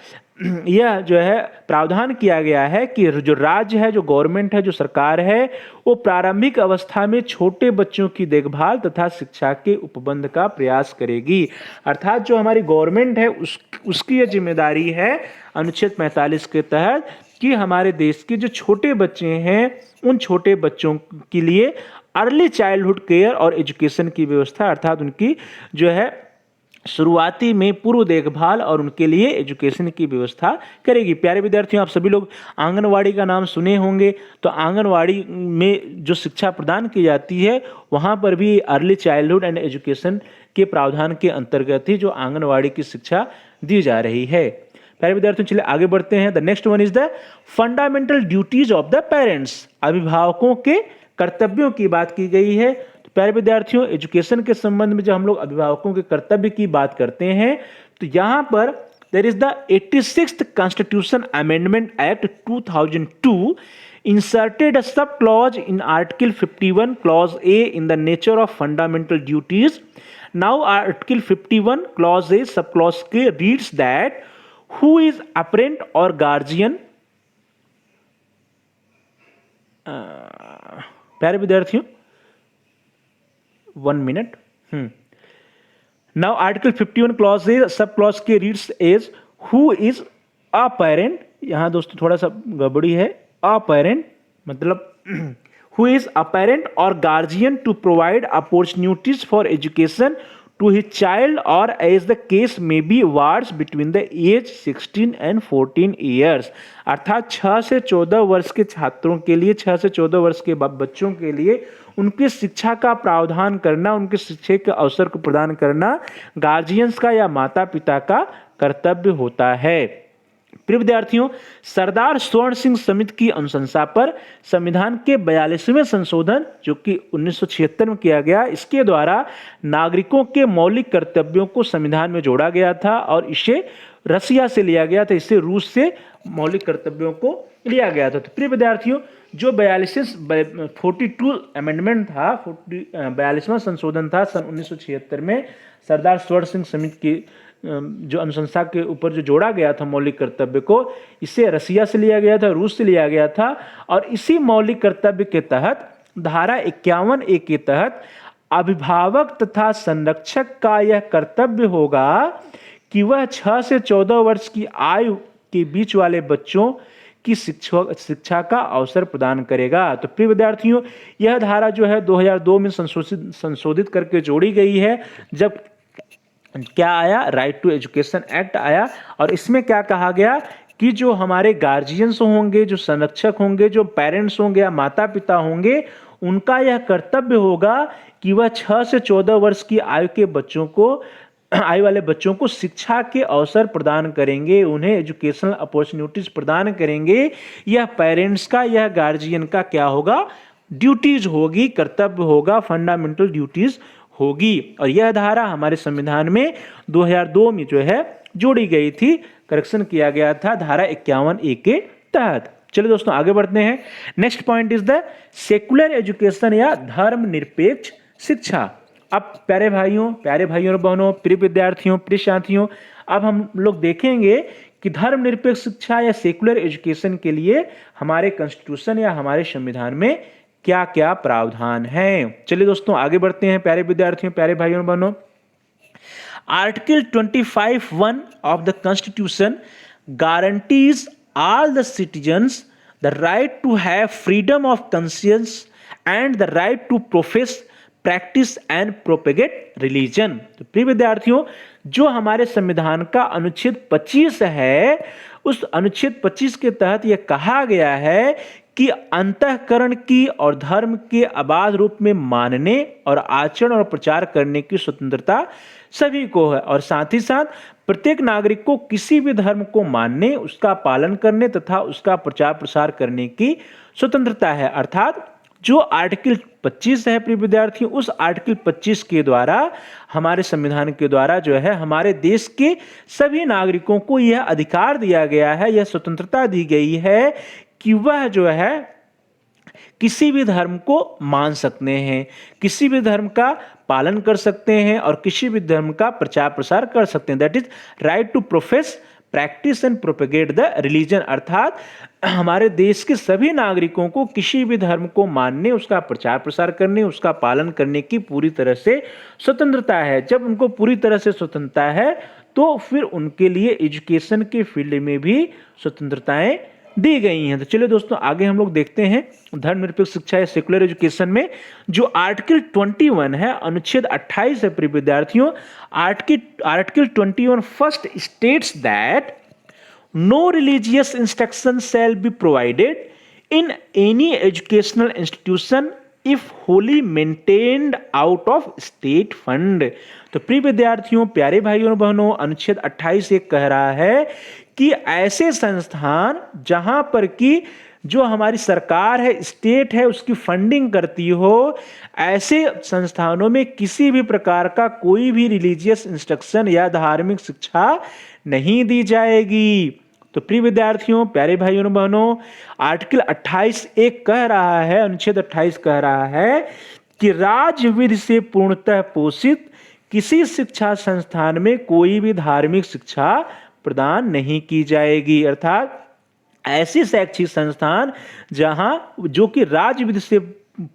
यह जो है प्रावधान किया गया है कि जो राज्य है, जो गवर्नमेंट है, जो सरकार है, वो प्रारंभिक अवस्था में छोटे बच्चों की देखभाल तथा शिक्षा के उपबंध का प्रयास करेगी। अर्थात जो हमारी गवर्नमेंट है उसकी यह जिम्मेदारी है अनुच्छेद 45 के तहत कि हमारे देश के जो छोटे बच्चे हैं उन छोटे बच्चों के लिए अर्ली चाइल्डहुड केयर और एजुकेशन की व्यवस्था, अर्थात उनकी जो है शुरुआती में पूर्व देखभाल और उनके लिए एजुकेशन की व्यवस्था करेगी। प्यारे विद्यार्थियों, आप सभी लोग आंगनवाड़ी का नाम सुने होंगे। तो आंगनवाड़ी में जो शिक्षा प्रदान की जाती है वहाँ पर भी अर्ली चाइल्डहुड एंड एजुकेशन के प्रावधान के अंतर्गत ही जो आंगनवाड़ी की शिक्षा दी जा रही है। प्यारे विद्यार्थियों, चलिए आगे बढ़ते हैं। The next one is the fundamental duties of the parents. अभिभावकों के कर्तव्यों की बात की गई है। प्यारे विद्यार्थियों, एजुकेशन के संबंध में जब हम लोग अभिभावकों के कर्तव्य की बात करते हैं तो यहाँ पर there is the 86th constitution amendment act 2002 inserted a sub clause in article 51 clause A in the nature of fundamental duties. Now article 51 clause A sub clause K reads that who is a parent or guardian, प्यारे विद्यार्थियों 1 minute. Now article 51 clause A sub clause K reads as who is a parent. यहाँ दोस्तों थोड़ा सा गड़बड़ी है। a parent मतलब who is a parent or guardian to provide opportunities for education to his child or as the case may be wards between the age 16 and 14 years। अर्थात 6 से 14 वर्ष के छात्रों के लिए, 6 से 14 वर्ष के बच्चों के लिए उनकी शिक्षा का प्रावधान करना, उनके शिक्षा के अवसर को प्रदान करना गार्जियंस का या माता पिता का कर्तव्य होता है। प्रिय विद्यार्थियों, सरदार स्वर्ण सिंह समिति की अनुशंसा पर संविधान के 42वें संशोधन जो कि 1976 में किया गया, इसके द्वारा नागरिकों के मौलिक कर्तव्यों को संविधान में जोड़ा गया था और इसे रसिया से लिया गया था, इसे रूस से मौलिक कर्तव्यों को लिया गया था। तो प्रिय विद्यार्थियों, जो 42 अमेंडमेंट था, 42वां संशोधन था सन 1976 में सरदार स्वर्ण सिंह समिति की जो अनुशंसा के ऊपर जो जोड़ा गया था मौलिक कर्तव्य को, इसे रसिया से लिया गया था, रूस से लिया गया था। और इसी मौलिक कर्तव्य के तहत धारा 51A के तहत अभिभावक तथा संरक्षक का यह कर्तव्य होगा कि वह 6 से 14 वर्ष की आयु के बीच वाले बच्चों की शिक्षा का अवसर प्रदान करेगा। तो प्रिय विद्यार्थियों, यह धारा जो है 2002 में संशोधित करके जोड़ी गई है, जब क्या आया, राइट टू एजुकेशन एक्ट आया। और इसमें क्या कहा गया कि जो हमारे गार्जियंस होंगे, जो संरक्षक होंगे, जो पेरेंट्स होंगे या माता पिता होंगे, उनका यह कर्तव्य होगा कि वह 6 से 14 वर्ष की आयु वाले बच्चों को शिक्षा के अवसर प्रदान करेंगे, उन्हें एजुकेशनल अपॉर्चुनिटीज प्रदान करेंगे। यह पेरेंट्स का, यह गार्जियन का क्या होगा, ड्यूटीज होगी, कर्तव्य होगा, फंडामेंटल ड्यूटीज होगी। और यह धारा हमारे संविधान में 2002 में जो है जोड़ी गई थी, करेक्शन किया गया था धारा 51A के तहत। चलिए दोस्तों आगे बढ़ते हैं। Next point is the secular education या धर्म निरपेक्ष शिक्षा। अब प्यारे भाइयों और बहनों, प्रिय विद्यार्थियों, प्रिय साथियों, अब हम लोग देखेंगे कि धर्मनिरपेक्ष शिक्षा या सेकुलर एजुकेशन के लिए हमारे कॉन्स्टिट्यूशन या हमारे संविधान में क्या क्या प्रावधान हैं। चलिए दोस्तों आगे बढ़ते हैं प्यारे विद्यार्थियों, प्यारे भाइयों और बहनों। Article 25(1) of the Constitution guarantees all the citizens the right to have freedom of conscience and the right to profess, practice and propagate religion। तो प्रिय विद्यार्थियों, जो हमारे संविधान का अनुच्छेद 25 है, उस अनुच्छेद 25 के तहत यह कहा गया है कि अंतःकरण की और धर्म के अबाध रूप में मानने और आचरण और प्रचार करने की स्वतंत्रता सभी को है, और साथ ही साथ प्रत्येक नागरिक को किसी भी धर्म को मानने, उसका पालन करने तथा उसका प्रचार प्रसार करने की स्वतंत्रता है। अर्थात जो आर्टिकल 25 है प्रिय विद्यार्थियों, उस आर्टिकल 25 के द्वारा, हमारे संविधान के द्वारा जो है हमारे देश के सभी नागरिकों को यह अधिकार दिया गया है, यह स्वतंत्रता दी गई है कि वह जो है किसी भी धर्म को मान सकते हैं, किसी भी धर्म का पालन कर सकते हैं और किसी भी धर्म का प्रचार प्रसार कर सकते हैं। That is right to profess, practice and propagate the religion. अर्थात हमारे देश के सभी नागरिकों को किसी भी धर्म को मानने, उसका प्रचार प्रसार करने, उसका पालन करने की पूरी तरह से स्वतंत्रता है। जब उनको पूरी तरह से स्वतंत्रता है तो फिर उनके लिए एजुकेशन के फील्ड में भी स्वतंत्रताएं दी गई हैं। तो चलिए दोस्तों आगे हम लोग देखते हैं धर्मनिरपेक्ष शिक्षा या सेकुलर एजुकेशन में जो आर्टिकल 21 है, अनुच्छेद 28 है प्रिय विद्यार्थियों। Article 21 first states that no religious instruction shall be provided in any educational institution if wholly maintained out of state fund. तो प्रिय विद्यार्थियों, प्यारे भाइयों और बहनों, अनुच्छेद 28 ये कह रहा है कि ऐसे संस्थान जहां पर कि जो हमारी सरकार है, स्टेट है, उसकी फंडिंग करती हो, ऐसे संस्थानों में किसी भी प्रकार का कोई भी रिलीजियस इंस्ट्रक्शन या धार्मिक शिक्षा नहीं दी जाएगी। तो प्रिय विद्यार्थियों, प्यारे भाइयों और बहनों, आर्टिकल 28 एक कह रहा है, अनुच्छेद 28 कह रहा है कि राज्य विधि से पूर्णतः पोषित किसी शिक्षा संस्थान में कोई भी धार्मिक शिक्षा प्रदान नहीं की जाएगी। अर्थात ऐसे शैक्षिक संस्थान जहां जो कि राज्य विधि से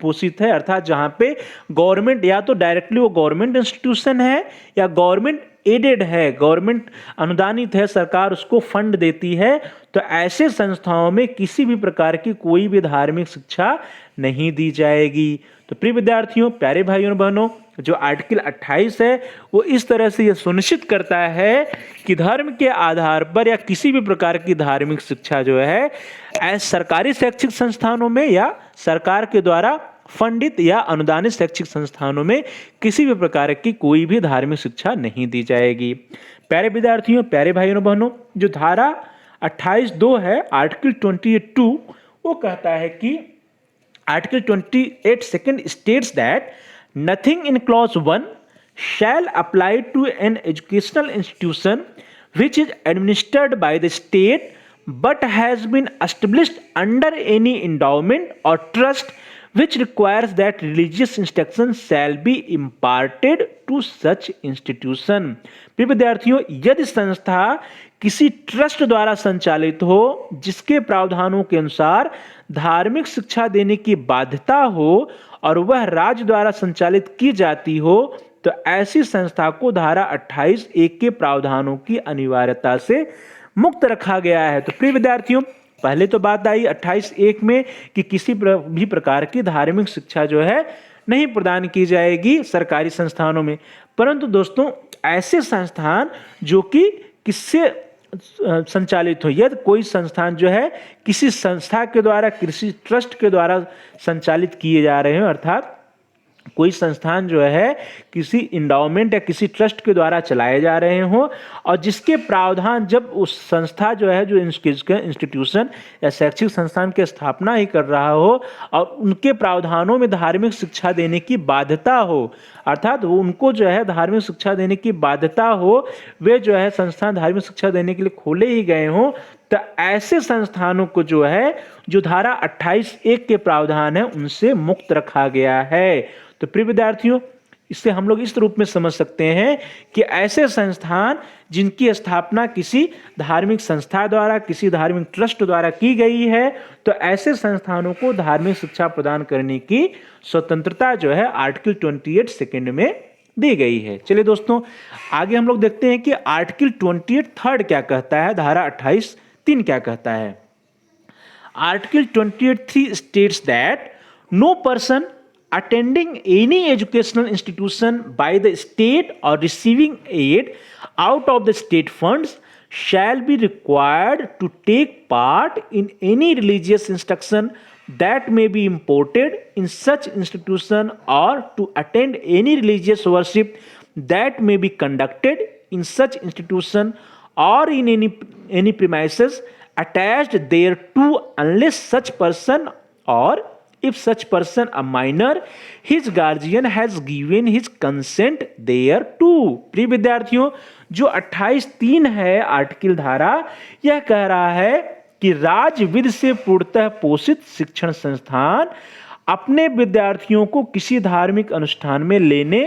पोषित है, अर्थात जहां पे गवर्नमेंट या तो डायरेक्टली वो गवर्नमेंट इंस्टीट्यूशन है या गवर्नमेंट एडेड है, गवर्नमेंट अनुदानित है, सरकार उसको फंड देती है, तो ऐसे संस्थाओं में किसी भी प्रकार की कोई भी धार्मिक शिक्षा नहीं दी जाएगी। तो प्रिय विद्यार्थियों, प्यारे भाइयों और बहनों, जो आर्टिकल 28 है वो इस तरह से यह सुनिश्चित करता है कि धर्म के आधार पर या किसी भी प्रकार की धार्मिक शिक्षा जो है सरकारी शैक्षिक संस्थानों में या सरकार के द्वारा फंडित या अनुदानित शैक्षिक संस्थानों में किसी भी प्रकार की कोई भी धार्मिक शिक्षा नहीं दी जाएगी। प्यारे विद्यार्थियों, प्यारे भाइयों और बहनों, जो धारा 28(2) है, आर्टिकल 28(2) वो कहता है कि article 28 second states that nothing in clause 1 shall apply to an educational institution which is administered by the state but has been established under any endowment or trust which requires that religious instruction shall be imparted to such institution। प्रिय विद्यार्थियों, यदि संस्था किसी trust द्वारा संचालित हो जिसके प्रावधानों के अनुसार धार्मिक शिक्षा देने की बाध्यता हो और वह राज्य द्वारा संचालित की जाती हो, तो ऐसी संस्था को धारा 28(1) के प्रावधानों की अनिवार्यता से मुक्त रखा गया है। तो प्रिय विद्यार्थियों, पहले तो बात आई 28(1) में कि किसी भी प्रकार की धार्मिक शिक्षा जो है नहीं प्रदान की जाएगी सरकारी संस्थानों में, परंतु दोस्तों ऐसे संस्थान जो कि किससे संचालित हो, यदि कोई संस्थान जो है किसी संस्था के द्वारा, किसी ट्रस्ट के द्वारा संचालित किए जा रहे हैं, अर्थात कोई संस्थान जो है किसी इंडाउमेंट या किसी ट्रस्ट के द्वारा चलाए जा रहे हों और जिसके प्रावधान जब उस संस्था जो है, जो इंस्टीट्यूशन या शैक्षिक संस्थान की स्थापना ही कर रहा हो और उनके प्रावधानों में धार्मिक शिक्षा देने की बाध्यता हो, अर्थात वो उनको जो है धार्मिक शिक्षा देने की बाध्यता हो, वे जो है संस्थान धार्मिक शिक्षा देने के लिए खोले ही गए हों, तो ऐसे संस्थानों को जो है, जो धारा 28(1) के प्रावधान है उनसे मुक्त रखा गया है। तो प्रिय विद्यार्थियों, इससे हम लोग इस रूप में समझ सकते हैं कि ऐसे संस्थान जिनकी स्थापना किसी धार्मिक संस्था द्वारा, किसी धार्मिक ट्रस्ट द्वारा की गई है, तो ऐसे संस्थानों को धार्मिक शिक्षा प्रदान करने की स्वतंत्रता जो है आर्टिकल 28 सेकंड में दी गई है। चलिए दोस्तों, आगे हम लोग देखते हैं कि आर्टिकल 28 थर्ड क्या कहता है, धारा 28(3) क्या कहता है। Article 28(3) states that no person attending any educational institution by the state or receiving aid out of the state funds shall be required to take part in any religious instruction that may be imparted in such institution or to attend any religious worship that may be conducted in such institution or in any premises attached thereto unless such person or if such person a minor his guardian has given his consent thereto। प्रिय विद्यार्थियों, जो 28(3) है article धारा, यह कह रहा है कि राज्य विधि से पूर्णतः पोषित शिक्षण संस्थान अपने विद्यार्थियों को किसी धार्मिक अनुष्ठान में लेने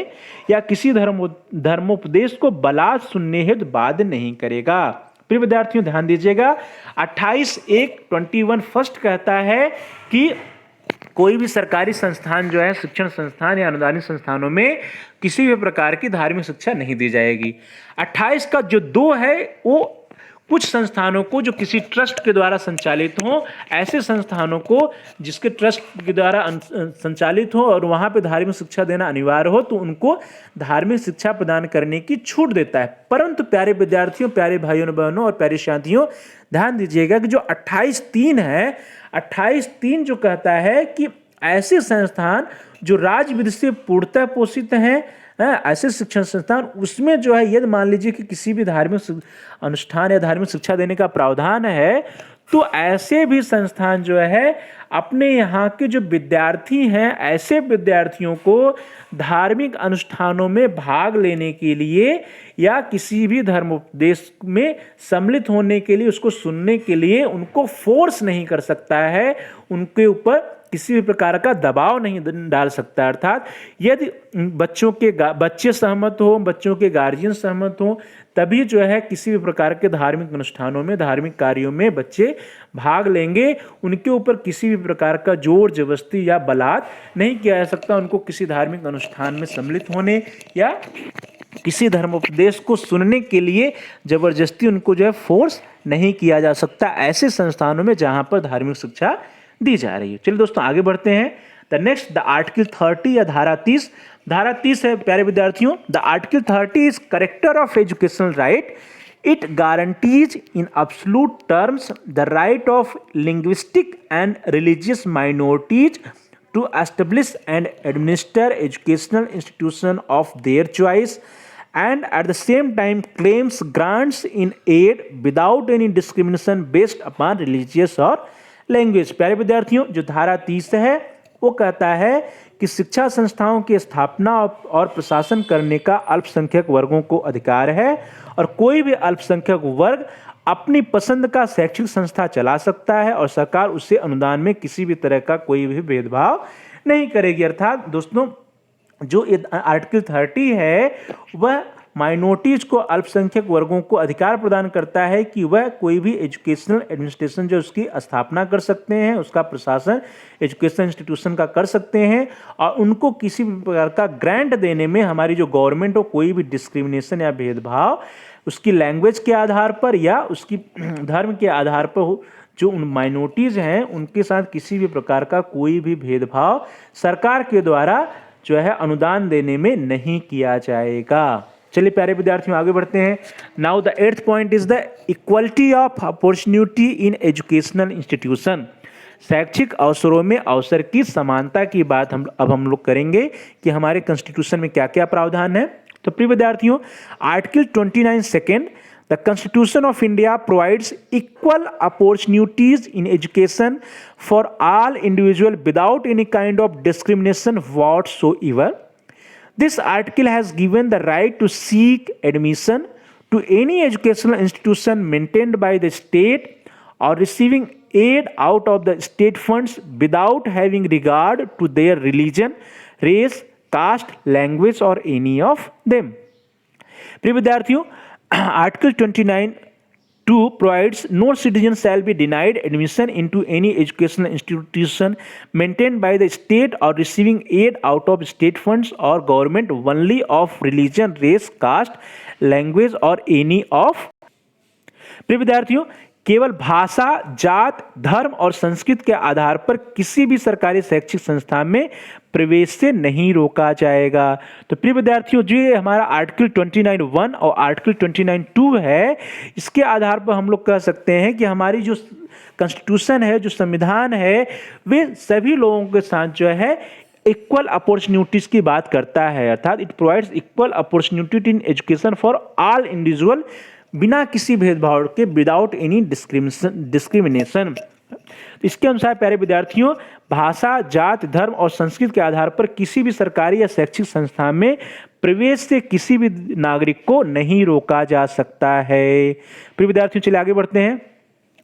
या किसी धर्मोपदेश को बलात् सुनने हेतु बाध्य नहीं करेगा। प्रिय विद्यार्थियों ध्यान दीजिएगा, 28(1) फर्स्ट कहता है कि कोई भी सरकारी संस्थान जो है, शिक्षण संस्थान या अनुदानित संस्थानों में किसी भी प्रकार की धार्मिक शिक्षा नहीं दी जाएगी। 28 का जो 2 है वो कुछ संस्थानों को जो किसी ट्रस्ट के द्वारा संचालित हो, ऐसे संस्थानों को जिसके ट्रस्ट के द्वारा संचालित हो और वहां पे धार्मिक शिक्षा देना अनिवार्य हो, तो उनको धार्मिक शिक्षा प्रदान करने की छूट देता है। परंतु प्यारे विद्यार्थियों, प्यारे भाइयों बहनों और प्यारे साथियों, ध्यान दीजिएगा कि जो 28(3) है, 28(3) जो कहता है कि ऐसे संस्थान जो राज्य विधि से पूर्णतः पोषित हैं, ऐसे शिक्षण संस्थान, उसमें जो है यदि मान लीजिए कि किसी भी धार्मिक अनुष्ठान या धार्मिक शिक्षा देने का प्रावधान है, तो ऐसे भी संस्थान जो है अपने यहाँ के जो विद्यार्थी हैं, ऐसे विद्यार्थियों को धार्मिक अनुष्ठानों में भाग लेने के लिए या किसी भी धर्मोपदेश में सम्मिलित होने के लिए, उसको सुनने के लिए उनको फोर्स नहीं कर सकता है, उनके ऊपर किसी भी प्रकार का दबाव नहीं डाल सकता। अर्थात यदि बच्चे सहमत हो, बच्चों के गार्जियन सहमत हो, तभी जो है किसी भी प्रकार के धार्मिक अनुष्ठानों में, धार्मिक कार्यों में बच्चे भाग लेंगे। उनके ऊपर किसी भी प्रकार का जोर जबरदस्ती या बलात् नहीं किया जा सकता, उनको किसी धार्मिक अनुष्ठान में सम्मिलित होने या किसी धर्मोपदेश को सुनने के लिए जबरदस्ती उनको जो है फोर्स नहीं किया जा सकता, ऐसे संस्थानों में जहां पर धार्मिक शिक्षा दी जा रही है। चलिए दोस्तों आगे बढ़ते हैं। द नेक्स्ट, द आर्टिकल 30 या धारा 30। धारा 30 है प्यारे विद्यार्थियों, the article 30 is character of educational right. It guarantees in absolute terms the right of linguistic and religious minorities to establish and administer educational institution of their choice and at the same time claims grants in aid without any discrimination based upon religious or language। प्यारे विद्यार्थियों, जो धारा 30 है वो कहता है कि शिक्षा संस्थाओं की स्थापना और प्रशासन करने का अल्पसंख्यक वर्गों को अधिकार है और कोई भी अल्पसंख्यक वर्ग अपनी पसंद का शैक्षिक संस्था चला सकता है और सरकार उससे अनुदान में किसी भी तरह का कोई भी भेदभाव नहीं करेगी। अर्थात दोस्तों, जो आर्टिकल 30 है वह माइनॉरिटीज को, अल्पसंख्यक वर्गों को अधिकार प्रदान करता है कि वह कोई भी एजुकेशनल एडमिनिस्ट्रेशन जो उसकी स्थापना कर सकते हैं, उसका प्रशासन एजुकेशन इंस्टीट्यूशन का कर सकते हैं और उनको किसी भी प्रकार का ग्रांट देने में हमारी जो गवर्नमेंट हो कोई भी डिस्क्रिमिनेशन या भेदभाव उसकी लैंग्वेज के आधार पर या उसकी धर्म के आधार पर हो, जो उन माइनॉरिटीज हैं उनके साथ किसी भी प्रकार का कोई भी भेदभाव सरकार के द्वारा जो है अनुदान देने में नहीं किया जाएगा। चलिए प्यारे विद्यार्थियों आगे बढ़ते हैं। Now the 8th point is the equality of opportunity in educational institution. शैक्षिक अवसरों में अवसर की समानता की बात हम लोग करेंगे कि हमारे कॉन्स्टिट्यूशन में क्या क्या प्रावधान है। तो प्रिय विद्यार्थियों, article 29 second, the constitution of India provides equal opportunities in education for all individual without any kind of discrimination whatsoever. This article has given the right to seek admission to any educational institution maintained by the state or receiving aid out of the state funds without having regard to their religion, race, caste, language or any of them. प्रिय विद्यार्थियों, article 29(2) provides no citizen shall be denied admission into any educational institution maintained by the state or receiving aid out of state funds or government only of religion, race, caste, language or any of. प्रिय विद्यार्थियों, केवल भाषा, जात, धर्म और संस्कृत के आधार पर किसी भी सरकारी शैक्षिक संस्था में प्रवेश से नहीं रोका जाएगा। तो प्रिय विद्यार्थियों, जो ये हमारा आर्टिकल 29(1) और आर्टिकल 29(2) है, इसके आधार पर हम लोग कह सकते हैं कि हमारी जो कॉन्स्टिट्यूशन है, जो संविधान है, वे सभी लोगों के साथ जो है इक्वल अपॉर्चुनिटीज की बात करता है, अर्थात it provides equal opportunity in education for all individual, बिना किसी भेदभाव के, विदाउट एनी डिस्क्रिमिनेशन। इसके अनुसार प्यारे विद्यार्थियों, भाषा, जात, धर्म और संस्कृत के आधार पर किसी भी सरकारी या शैक्षिक संस्था में प्रवेश से किसी भी नागरिक को नहीं रोका जा सकता है। प्रिय विद्यार्थियों, चलिए आगे बढ़ते हैं।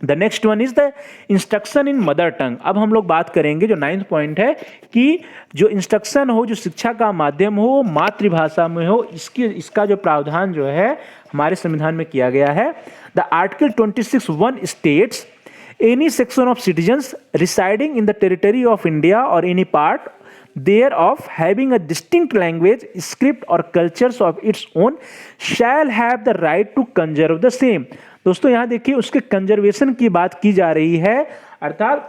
The next one is the instruction in mother tongue. अब हम लोग बात करेंगे, जो 9th पॉइंट है, कि जो इंस्ट्रक्शन हो, जो शिक्षा का माध्यम हो, मातृभाषा में हो, इसका जो प्रावधान जो है हमारे संविधान में किया गया है। The article 26(1) states any section of citizens residing in the territory of India और any part thereof having a distinct language, script or cultures of its own shall have the right to conserve the same. दोस्तों यहाँ देखिए, उसके conservation की बात की जा रही है, अर्थात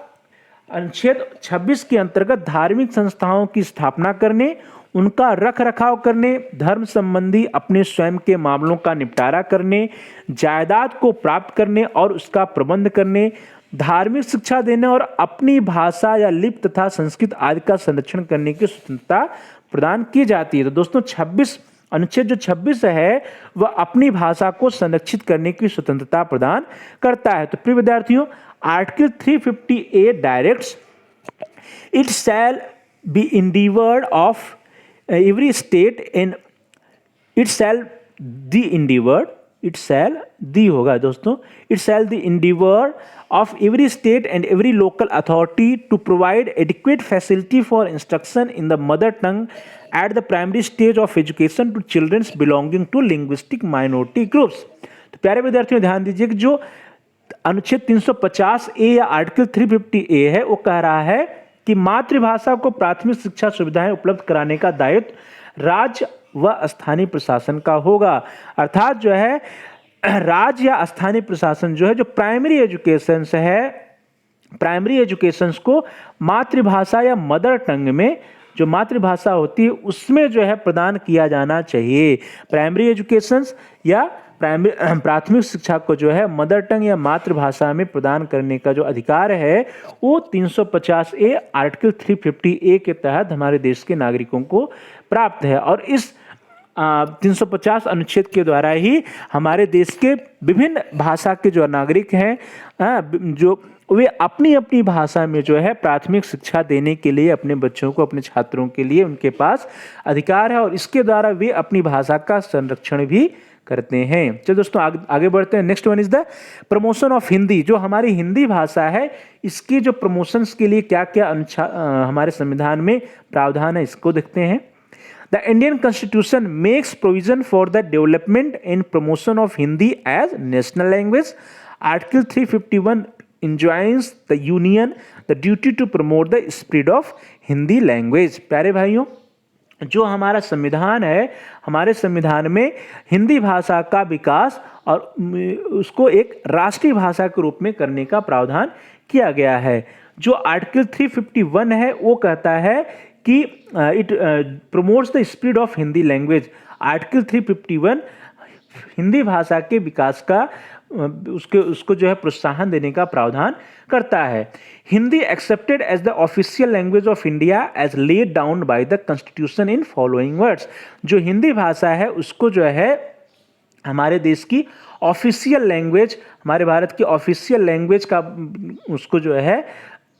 अनुच्छेद 26 के अंतर्गत धार्मिक संस्थाओं की स्थापना करने, उनका रख रखाव करने, धर्म संबंधी अपने स्वयं के मामलों का निपटारा करने, जायदाद को प्राप्त करने और उसका प्रबंध करने, धार्मिक शिक्षा देने और अपनी भाषा या लिपि तथा संस्कृत आदि का संरक्षण करने की स्वतंत्रता प्रदान की जाती है। तो दोस्तों, अनुच्छेद जो 26 है वह अपनी भाषा को संरक्षित करने की स्वतंत्रता प्रदान करता है। तो प्रिय विद्यार्थियों, article 350A directs it shall be endeavour of every state in it shall the endeavour it shall the होगा दोस्तों, it shall the endeavour of every state and every local authority to provide adequate facility for instruction in the mother tongue at the primary stage of education to children belonging to linguistic minority groups. तो प्यारे विद्यार्थियों, ध्यान दीजिए कि जो अनुच्छेद 350A या article 350A है, वो कह रहा है कि मातृभाषा को प्राथमिक शिक्षा सुविधाएं उपलब्ध कराने का दायित्व राज्य व स्थानीय प्रशासन का होगा। अर्थात जो है राज्य या स्थानीय प्रशासन जो है, जो प्राइमरी एजुकेशन को मातृभाषा या मदर टंग में, जो मातृभाषा होती है उसमें जो है प्रदान किया जाना चाहिए। प्राइमरी एजुकेशन या प्राथमिक शिक्षा को जो है मदर टंग या मातृभाषा में प्रदान करने का जो अधिकार है वो 350A आर्टिकल 350A के तहत हमारे देश के नागरिकों को प्राप्त है। और इस 350 अनुच्छेद के द्वारा ही हमारे देश के विभिन्न भाषा के जो नागरिक हैं, जो वे अपनी अपनी भाषा में जो है प्राथमिक शिक्षा देने के लिए अपने बच्चों को, अपने छात्रों के लिए उनके पास अधिकार है और इसके द्वारा वे अपनी भाषा का संरक्षण भी करते हैं। चलो दोस्तों, आगे बढ़ते हैं। Next one is the promotion of Hindi. जो हमारी हिंदी भाषा है, इसकी जो प्रमोशंस के लिए क्या क्या हमारे संविधान में प्रावधान है, इसको देखते हैं। The Indian Constitution makes provision for the development and promotion of Hindi as national language. Article 351 enjoins the Union the duty to promote the spread of Hindi language. प्यारे भाइयों, जो हमारा संविधान है, हमारे संविधान में हिंदी भाषा का विकास और उसको एक राष्ट्रीय भाषा के रूप में करने का प्रावधान किया गया है। जो आर्टिकल 351 है वो कहता है कि it promotes the spread of Hindi language. Article 351 Hindi भाषा के विकास का उसको जो है प्रोत्साहन देने का प्रावधान करता है। Hindi accepted as the official language of India as laid down by the constitution in following words. जो हिंदी भाषा है उसको जो है हमारे देश की ऑफिशियल लैंग्वेज, हमारे भारत की ऑफिशियल लैंग्वेज का उसको जो है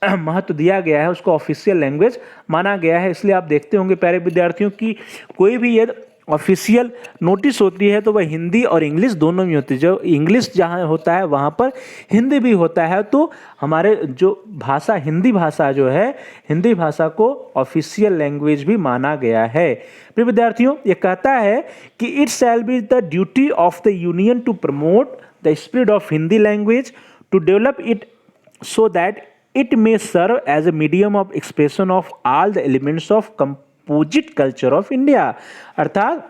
महत्व दिया गया है, उसको ऑफिशियल लैंग्वेज माना गया है। इसलिए आप देखते होंगे प्यारे विद्यार्थियों की कोई भी यदि ऑफिशियल नोटिस होती है तो वह हिंदी और इंग्लिश दोनों में होती है। जो इंग्लिश जहाँ होता है वहाँ पर हिंदी भी होता है। तो हमारे जो भाषा हिंदी भाषा जो है, हिंदी भाषा को ऑफिशियल लैंग्वेज भी माना गया है। प्रिय विद्यार्थियों, ये कहता है कि it shall be the duty of the union to promote the spread of Hindi language, to develop it so that it may serve as a medium of expression of all the elements of composite culture of India। अर्थात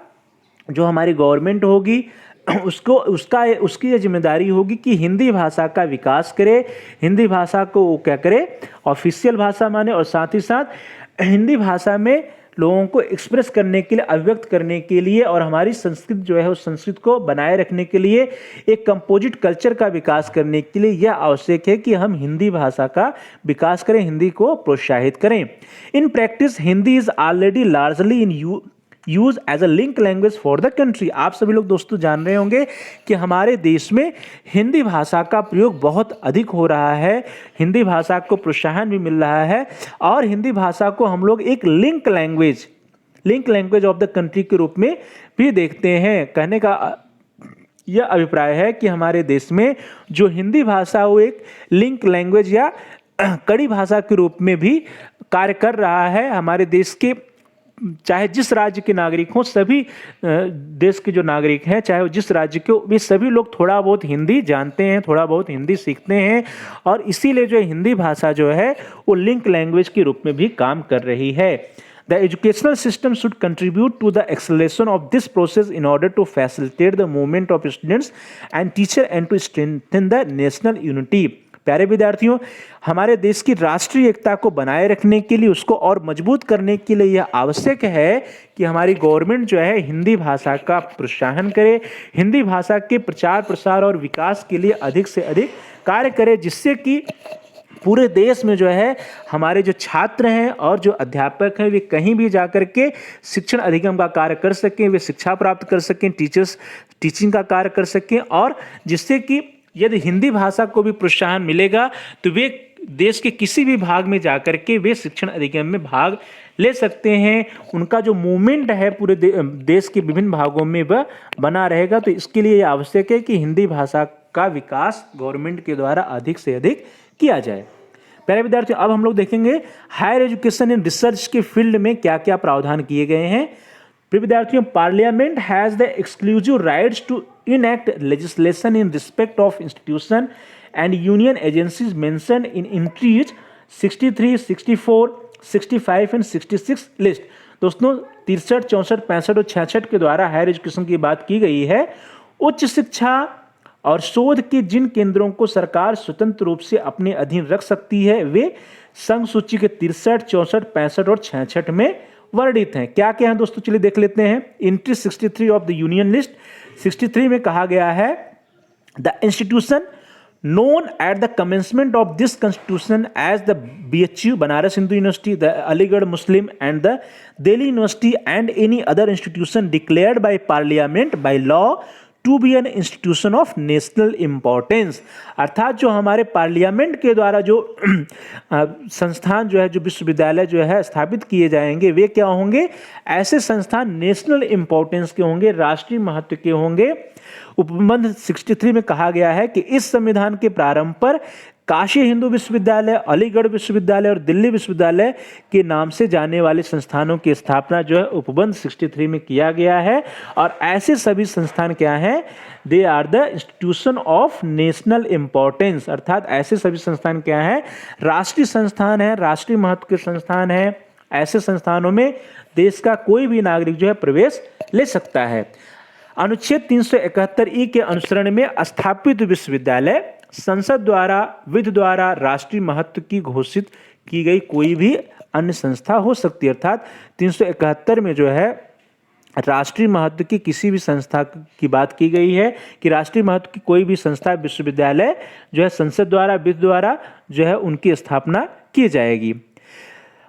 जो हमारी government होगी उसकी ये जिम्मेदारी होगी कि हिंदी भाषा का विकास करे, हिंदी भाषा को क्या करे, ऑफिशियल भाषा माने, और साथ ही साथ हिंदी भाषा में लोगों को एक्सप्रेस करने के लिए, अभिव्यक्त करने के लिए, और हमारी संस्कृत जो है उस संस्कृत को बनाए रखने के लिए, एक कंपोजिट कल्चर का विकास करने के लिए यह आवश्यक है कि हम हिंदी भाषा का विकास करें, हिंदी को प्रोत्साहित करें। In practice Hindi is already largely in use as a link language for the country. आप सभी लोग दोस्तों जान रहे होंगे कि हमारे देश में हिंदी भाषा का प्रयोग बहुत अधिक हो रहा है, हिंदी भाषा को प्रोत्साहन भी मिल रहा है, और हिंदी भाषा को हम लोग एक link language of the country के रूप में भी देखते हैं। कहने का यह अभिप्राय है कि हमारे देश में जो हिंदी भाषा वो एक लिंक लैंग्वेज या कड़ी भाषा के रूप में भी कार्य कर रहा है। हमारे देश के चाहे जिस राज्य के नागरिक हों, सभी देश के जो नागरिक हैं, चाहे वो जिस राज्य के, वे सभी लोग थोड़ा बहुत हिंदी जानते हैं, थोड़ा बहुत हिंदी सीखते हैं, और इसीलिए जो हिंदी भाषा जो है वो लिंक लैंग्वेज के रूप में भी काम कर रही है। The educational system should contribute to the acceleration of this process in order to facilitate the movement of students and teachers and to strengthen the national unity। प्यारे विद्यार्थियों, हमारे देश की राष्ट्रीय एकता को बनाए रखने के लिए, उसको और मजबूत करने के लिए यह आवश्यक है कि हमारी गवर्नमेंट जो है हिंदी भाषा का प्रोत्साहन करे, हिंदी भाषा के प्रचार प्रसार और विकास के लिए अधिक से अधिक कार्य करे, जिससे कि पूरे देश में जो है हमारे जो छात्र हैं और जो अध्यापक हैं वे कहीं भी जाकर के शिक्षण अधिगम का कार्य कर सकें, वे शिक्षा प्राप्त कर सकें, टीचर्स टीचिंग का कार्य कर सकें, और जिससे कि यदि हिंदी भाषा को भी प्रोत्साहन मिलेगा तो वे देश के किसी भी भाग में जाकर के वे शिक्षण अधिगम में भाग ले सकते हैं। उनका जो मूवमेंट है पूरे देश के विभिन्न भागों में वह बना रहेगा। तो इसके लिए आवश्यक है कि हिंदी भाषा का विकास गवर्नमेंट के द्वारा अधिक से अधिक किया जाए। प्यारे विद्यार्थियों, अब हम लोग देखेंगे हायर एजुकेशन एंड रिसर्च के फील्ड में क्या क्या प्रावधान किए गए हैं। प्रिय विद्यार्थियों, parliament has the exclusive rights to enact legislation in respect of institution and union agencies mentioned in entries 63, 64, 65 and 66 list. दोस्तों 63, 64, 65 और 66 के द्वारा हायर एजुकेशन की बात की गई है। उच्च शिक्षा और शोध के जिन केंद्रों को सरकार स्वतंत्र रूप से अपने अधीन रख सकती है वे संघ सूची के 63, 64, 65 और 66 में वर्णित हैं। क्या क्या हैं दोस्तों, चलिए देख लेते हैं। Entry 63 of the union list, 63 में कहा गया है the institution known at the commencement of this constitution as the BHU Banaras Hindu University, the Aligarh Muslim and the Delhi University and any other institution declared by parliament by law to be an institution of national importance। अर्थात जो हमारे parliament के द्वारा जो संस्थान जो है, जो विश्वविद्यालय जो है स्थापित किए जाएंगे वे क्या होंगे, ऐसे संस्थान नेशनल इंपॉर्टेंस के होंगे, राष्ट्रीय महत्व के होंगे। उपबंध 63 में कहा गया है कि इस संविधान के प्रारंभ पर काशी हिंदू विश्वविद्यालय, अलीगढ़ विश्वविद्यालय और दिल्ली विश्वविद्यालय के नाम से जाने वाले संस्थानों की स्थापना जो है उपबंध 63 में किया गया है। और ऐसे सभी संस्थान क्या हैं, they are the institution of national importance. अर्थात ऐसे सभी संस्थान क्या हैं, राष्ट्रीय संस्थान है, राष्ट्रीय महत्व के संस्थान है। ऐसे संस्थानों में देश का कोई भी नागरिक जो है प्रवेश ले सकता है। अनुच्छेद 371 के अनुसरण में स्थापित विश्वविद्यालय संसद द्वारा विधि द्वारा राष्ट्रीय महत्व की घोषित की गई कोई भी अन्य संस्था हो सकती है। अर्थात 371 में जो है राष्ट्रीय महत्व की किसी भी संस्था की बात की गई है कि राष्ट्रीय महत्व की कोई भी संस्था विश्वविद्यालय जो है संसद द्वारा वित्त द्वारा जो है उनकी स्थापना की जाएगी।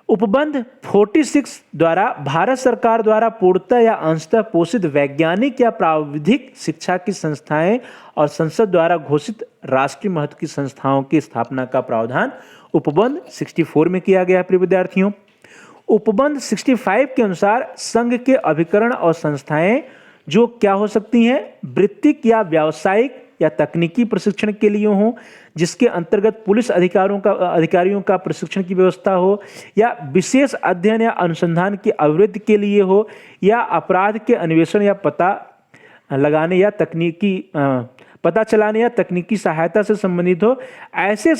उपबंध 46 द्वारा भारत सरकार द्वारा पूर्णतः या अंशतः पोषित वैज्ञानिक या प्राविधिक शिक्षा की संस्थाएं और संसद द्वारा घोषित राष्ट्रीय महत्व की संस्थाओं की स्थापना का प्रावधान उपबंध 64 में किया गया है। प्रिय विद्यार्थियों, उपबंध 65 के अनुसार संघ के अभिकरण और संस्थाएं जो क्या हो सकती हैं, वृत्तिक या व्यावसायिक या तकनीकी प्रशिक्षण के लिए हो, जिसके अंतर्गत पुलिस अधिकारियों का प्रशिक्षण की व्यवस्था हो, या विशेष अध्ययन या अनुसंधान की अभिवृद्धि के लिए हो, या अपराध के अन्वेषण या पता चलाने या तकनीकी सहायता से संबंधित हो, ऐसे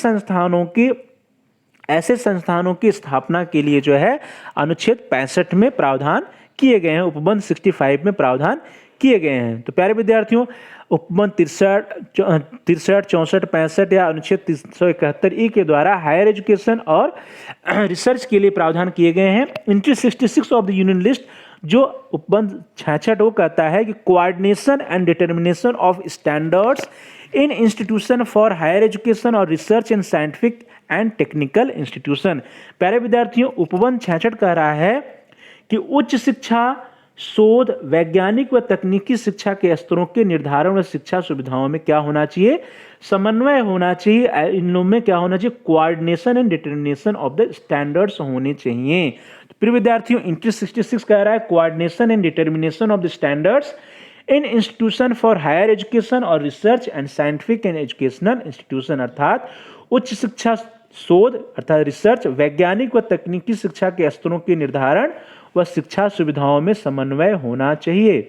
संस्थानों की स्थापना के लिए जो है अनुच्छेद 65 में प्रावधान किए गए हैं, उपबंध 65 में प्रावधान किए गए हैं। तो प्यारे विद्यार्थियों, उपबंध 63, 64, 65 या अनुच्छेद 371 के द्वारा हायर एजुकेशन और रिसर्च के लिए प्रावधान किए गए हैं। Entry 66 of the union list जो उपबंध 66 वो कहता है कि coordination and determination of standards in institution for higher education और research in scientific and technical institution. प्यारे विद्यार्थियों, उपबंध 66 कह रहा है कि उच्च शिक्षा, शोध, वैज्ञानिक व तकनीकी शिक्षा के स्तरों के निर्धारण व शिक्षा सुविधाओं में क्या होना चाहिए, समन्वय होना चाहिए। इन में क्या होना चाहिए, coordination and determination of the standards होने चाहिए। तो प्रिय विद्यार्थियों, इंट्री 66 कह रहा है coordination and determination of the standards in institution for higher education और research and scientific and educational institution, अर्थात उच्च शिक्षा, शोध अर्थात रिसर्च, वैज्ञानिक व तकनीकी शिक्षा के स्तरों के निर्धारण व शिक्षा सुविधाओं में समन्वय होना चाहिए।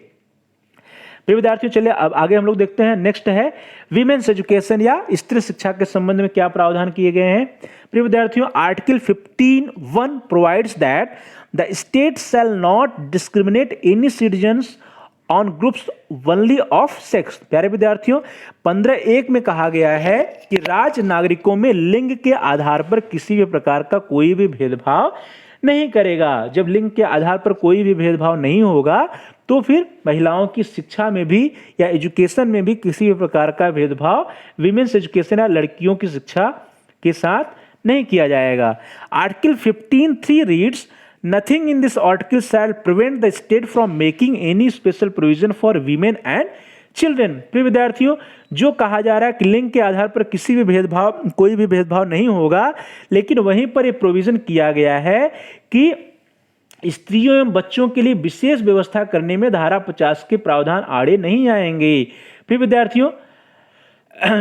प्रिय विद्यार्थियों, चलिए अब आगे हम लोग देखते हैं। नेक्स्ट है वीमेन्स एजुकेशन या स्त्री शिक्षा के संबंध में क्या प्रावधान किए गए हैं। प्रिय विद्यार्थियों, article 15(1) provides that the state shall not discriminate any citizens on groups only of sex. प्यारे विद्यार्थियों, 15(1) में कहा गया है कि राज्य नागरिकों में लिंग के आधार पर किसी भी प्रकार का कोई भी भेदभाव नहीं करेगा। जब लिंग के आधार पर कोई भी भेदभाव नहीं होगा तो फिर महिलाओं की शिक्षा में भी या एजुकेशन में भी किसी भी प्रकार का भेदभाव विमेन्स एजुकेशन या लड़कियों की शिक्षा के साथ नहीं किया जाएगा। Article 15(3) reads, nothing in this article shall prevent the state from making any special provision for women and children. प्रिय विद्यार्थियों, जो कहा जा रहा है कि लिंग के आधार पर कोई भी भेदभाव नहीं होगा, लेकिन वहीं पर यह प्रोविजन किया गया है कि स्त्रियों एवं बच्चों के लिए विशेष व्यवस्था करने में धारा 50 के प्रावधान आड़े नहीं आएंगे। प्रिय विद्यार्थियों,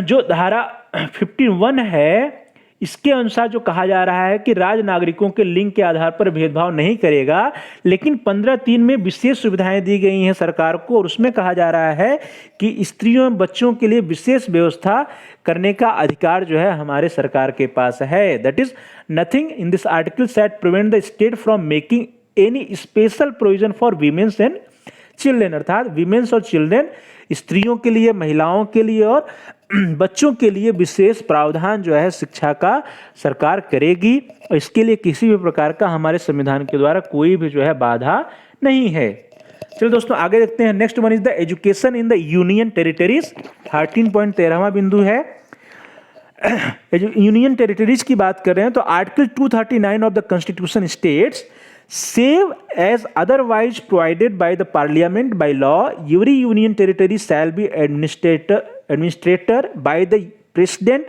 जो धारा 15(1) है इसके अनुसार जो कहा जा रहा है कि राज्य नागरिकों के लिंग के आधार पर भेदभाव नहीं करेगा, लेकिन 15(3) में विशेष सुविधाएं दी गई हैं सरकार को, और उसमें कहा जा रहा है कि स्त्रियों एवं बच्चों के लिए विशेष व्यवस्था करने का अधिकार जो है हमारे सरकार के पास है। That is nothing in this article shall prevent the state from making any special provision for womens and children, अर्थात वीमेन्स और चिल्ड्रन, स्त्रियों के लिए, महिलाओं के लिए और बच्चों के लिए विशेष प्रावधान जो है शिक्षा का सरकार करेगी, और इसके लिए किसी भी प्रकार का हमारे संविधान के द्वारा कोई भी जो है बाधा नहीं है। चलिए दोस्तों आगे देखते हैं। Next one is the education in the union territories. 13.13वां बिंदु है। यूनियन टेरिटरीज की बात कर रहे हैं तो article 239 of the constitution states, save as otherwise provided by the parliament by law, every union territory shall be administrator by the president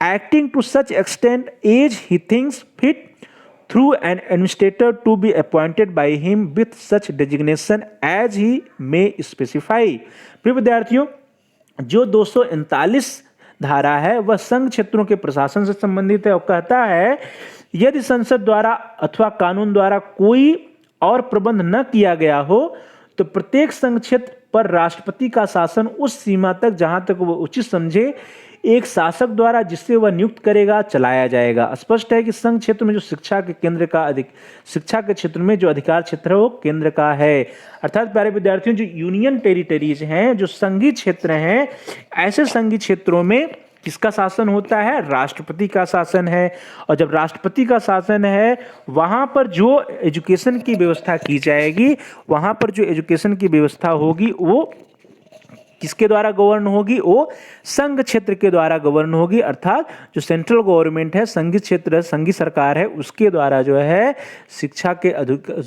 acting to such extent as he thinks fit through an administrator to be appointed by him with such designation as he may specify। प्रिय विद्यार्थियों, जो 239 धारा है वह संघ क्षेत्रों के प्रशासन से संबंधित है और कहता है यदि संसद द्वारा अथवा कानून द्वारा कोई और प्रबंध न किया गया हो तो प्रत्येक संघ क्षेत्र पर राष्ट्रपति का शासन उस सीमा तक जहां तक वह उचित समझे एक शासक द्वारा जिससे वह नियुक्त करेगा चलाया जाएगा। स्पष्ट है कि संघ क्षेत्र में जो शिक्षा के क्षेत्र में जो अधिकार क्षेत्र है वो केंद्र का है। अर्थात प्यारे विद्यार्थियों, जो यूनियन टेरिटरीज हैं, जो संघीय क्षेत्र हैं, ऐसे संघीय क्षेत्रों में किसका शासन होता है? राष्ट्रपति का शासन है। और जब राष्ट्रपति का शासन है, वहां पर जो एजुकेशन की व्यवस्था की जाएगी, वहां पर जो एजुकेशन की व्यवस्था होगी वो किसके द्वारा गवर्न होगी? वो संघ क्षेत्र के द्वारा गवर्न होगी, अर्थात जो सेंट्रल गवर्नमेंट है, संघीय क्षेत्र, संघीय सरकार है, उसके द्वारा जो है शिक्षा के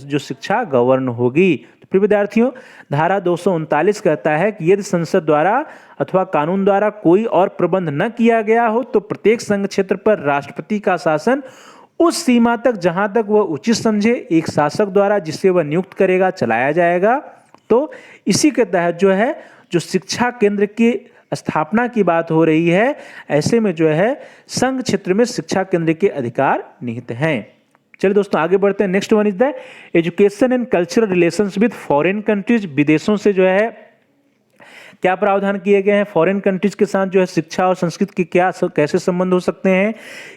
जो शिक्षा गवर्न होगी। तो प्रिय विद्यार्थियों, धारा 239 कहता है कि यदि संसद द्वारा अथवा कानून द्वारा कोई और प्रबंध न किया गया हो तो प्रत्येक संघ क्षेत्र पर राष्ट्रपति का शासन उस सीमा तक जहां तक वह उचित समझे एक शासक द्वारा जिसे वह नियुक्त करेगा चलाया जाएगा। तो इसी के तहत जो है जो शिक्षा केंद्र की स्थापना की बात हो रही है, ऐसे में जो है संघ क्षेत्र में शिक्षा केंद्र के अधिकार निहित हैं। चलिए दोस्तों आगे बढ़ते हैं। Next one is the education and cultural relations with foreign countries. विदेशों से जो है क्या प्रावधान किए गए हैं? फॉरेन कंट्रीज के साथ जो है शिक्षा और संस्कृति के क्या कैसे संबंध हो सकते हैं?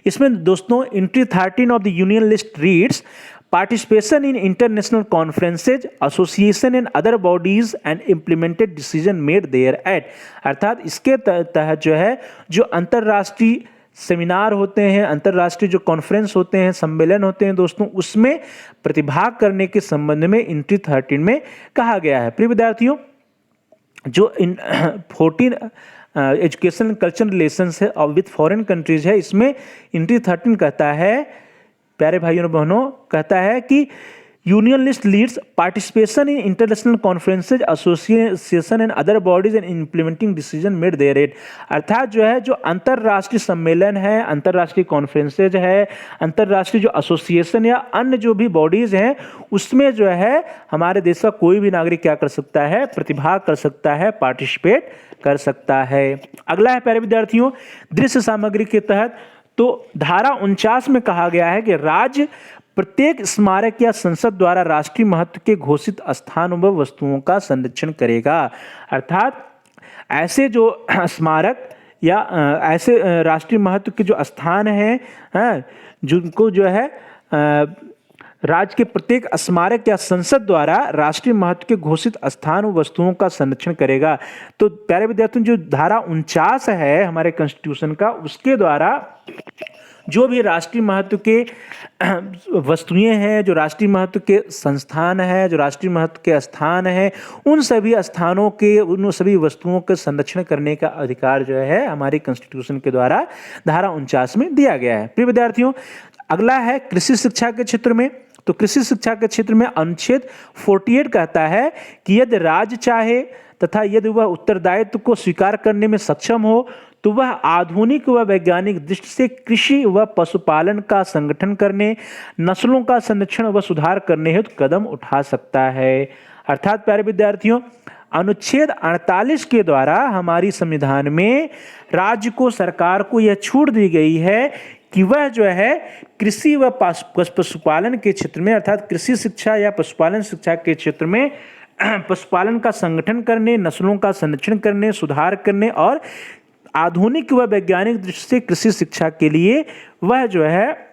इसमें दोस्तों entry 13 of the union list reads participation in international conferences, association and other bodies and implemented decision made there at. अर्थात इसके तहत जो है जो अंतर्राष्ट्रीय सेमिनार होते हैं, अंतर्राष्ट्रीय जो कॉन्फ्रेंस होते हैं, सम्मेलन होते हैं दोस्तों, उसमें प्रतिभाग करने के संबंध में एंट्री 13 में कहा गया है। प्रिय विद्यार्थियों, जो 14 एजुकेशन कल्चरल रिलेशंस है और विद फॉरेन कंट्रीज है, इसमें एंट्री 13 कहता है, प्यारे भाइयों और बहनों, कहता है कि union list leads participation in international conferences, association and other bodies and implementing decision made there at. अर्थात जो है जो अंतर्राष्ट्रीय सम्मेलन है, अंतर्राष्ट्रीय कॉन्फ्रेंसेज है, अंतर्राष्ट्रीय जो एसोसिएशन या अन्य जो भी बॉडीज हैं, उसमें जो है हमारे देश का कोई भी नागरिक क्या कर सकता है? प्रतिभाग कर सकता है, पार्टिसिपेट कर सकता है। अगला है प्यारे विद्यार्थियों दृश्य सामग्री के तहत। तो धारा 49 में कहा गया है कि राज्य प्रत्येक स्मारक या संसद द्वारा राष्ट्रीय महत्व के घोषित स्थान व वस्तुओं का संरक्षण करेगा। अर्थात ऐसे जो स्मारक या ऐसे राष्ट्रीय महत्व के जो स्थान हैं, जिनको जो है राज्य के प्रत्येक स्मारक या संसद द्वारा राष्ट्रीय महत्व के घोषित स्थान व वस्तुओं का संरक्षण करेगा। तो प्यारे विद्यार्थियों, जो धारा 49 है हमारे कॉन्स्टिट्यूशन का, उसके द्वारा जो भी राष्ट्रीय महत्व के वस्तुएं हैं, जो राष्ट्रीय महत्व के संस्थान है, जो राष्ट्रीय महत्व के स्थान है, उन सभी स्थानों के, उन सभी वस्तुओं के संरक्षण करने का अधिकार जो है हमारी कॉन्स्टिट्यूशन के द्वारा धारा 49 में दिया गया है। प्रिय विद्यार्थियों, अगला है कृषि शिक्षा के क्षेत्र में। तो कृषि शिक्षा के क्षेत्र में अनुच्छेद 48 कहता है कि यदि राज्य चाहे तथा यदि वह उत्तरदायित्व को स्वीकार करने में सक्षम हो तो वह आधुनिक व वैज्ञानिक दृष्टि से कृषि व पशुपालन का संगठन करने, नस्लों का संरक्षण व सुधार करने हेतु कदम उठा सकता है। अर्थात प्यारे विद्यार्थियों, अनुच्छेद 48 के द्वारा हमारी संविधान में राज्य को, सरकार को यह छूट दी गई है कि वह जो है कृषि व पशुपालन के क्षेत्र में, अर्थात कृषि शिक्षा या पशुपालन शिक्षा के क्षेत्र में पशुपालन का संगठन करने, नस्लों का संरक्षण करने, सुधार करने और आधुनिक व वैज्ञानिक दृष्टि से कृषि शिक्षा के लिए वह जो है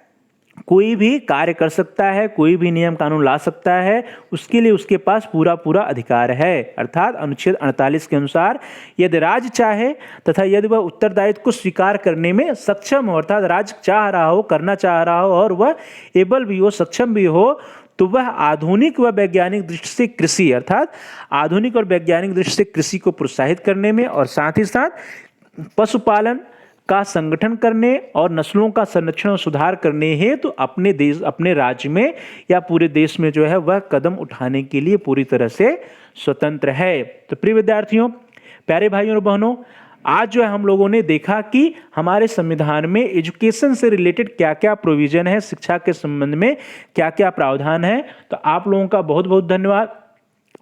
कोई भी कार्य कर सकता है, कोई भी नियम कानून ला सकता है, उसके लिए उसके पास पूरा पूरा अधिकार है। अर्थात अनुच्छेद 48 के अनुसार यदि राज्य चाहे तथा यदि वह उत्तरदायित्व को स्वीकार करने में सक्षम हो, अर्थात राज्य चाह रहा हो, करना चाह रहा हो और वह एबल भी हो, सक्षम भी हो, तो वह आधुनिक व वैज्ञानिक दृष्टि से कृषि, अर्थात आधुनिक और वैज्ञानिक दृष्टि से कृषि को प्रोत्साहित करने में और साथ ही साथ पशुपालन का संगठन करने और नस्लों का संरक्षण और सुधार करने हेतु अपने देश, अपने राज्य में या पूरे देश में जो है वह कदम उठाने के लिए पूरी तरह से स्वतंत्र है। तो प्रिय विद्यार्थियों, प्यारे भाइयों और बहनों, आज जो है हम लोगों ने देखा कि हमारे संविधान में एजुकेशन से रिलेटेड क्या क्या प्रोविजन है, शिक्षा के संबंध में क्या क्या प्रावधान है। तो आप लोगों का बहुत बहुत धन्यवाद।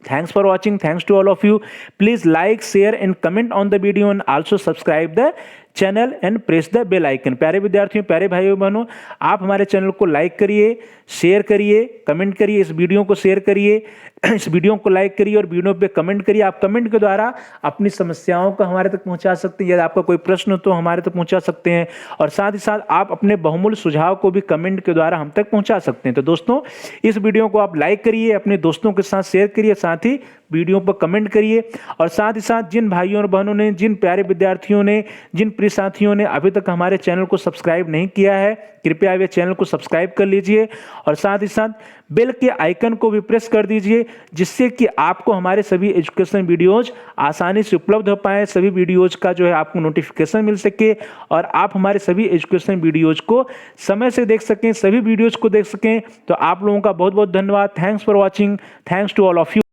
Thanks for watching. Thanks to all of you. Please like, share and comment on the video and also subscribe the channel and press the bell icon. प्यारे विद्यार्थियों, प्यारे भाइयों बहनों, आप हमारे चैनल को लाइक करिए, शेयर करिए, कमेंट करिए, इस वीडियो को शेयर करिए, इस वीडियो को लाइक करिए और वीडियो पे कमेंट करिए। आप कमेंट के द्वारा अपनी समस्याओं को हमारे तक पहुंचा सकते हैं। यदि आपका कोई प्रश्न हो तो हमारे तक पहुंचा सकते हैं और साथ ही साथ आप अपने बहुमूल्य सुझाव को भी कमेंट के द्वारा हम तक पहुंचा सकते हैं। तो दोस्तों, इस वीडियो को आप लाइक करिए, अपने दोस्तों के साथ शेयर करिए, साथ ही वीडियो पर कमेंट करिए। और साथ ही साथ जिन भाइयों और बहनों ने, जिन प्यारे विद्यार्थियों ने, जिन प्रिय साथियों ने अभी तक हमारे चैनल को सब्सक्राइब नहीं किया है, कृपया वे चैनल को सब्सक्राइब कर लीजिए और साथ ही साथ बेल के आइकन को भी प्रेस कर दीजिए, जिससे कि आपको हमारे सभी एजुकेशन वीडियोज आसानी से उपलब्ध हो पाए, सभी वीडियोज का जो है आपको नोटिफिकेशन मिल सके और आप हमारे सभी एजुकेशन वीडियोज को समय से देख सकें, सभी वीडियोज को देख सकें। तो आप लोगों का बहुत बहुत धन्यवाद। Thanks for watching. Thanks to all of you.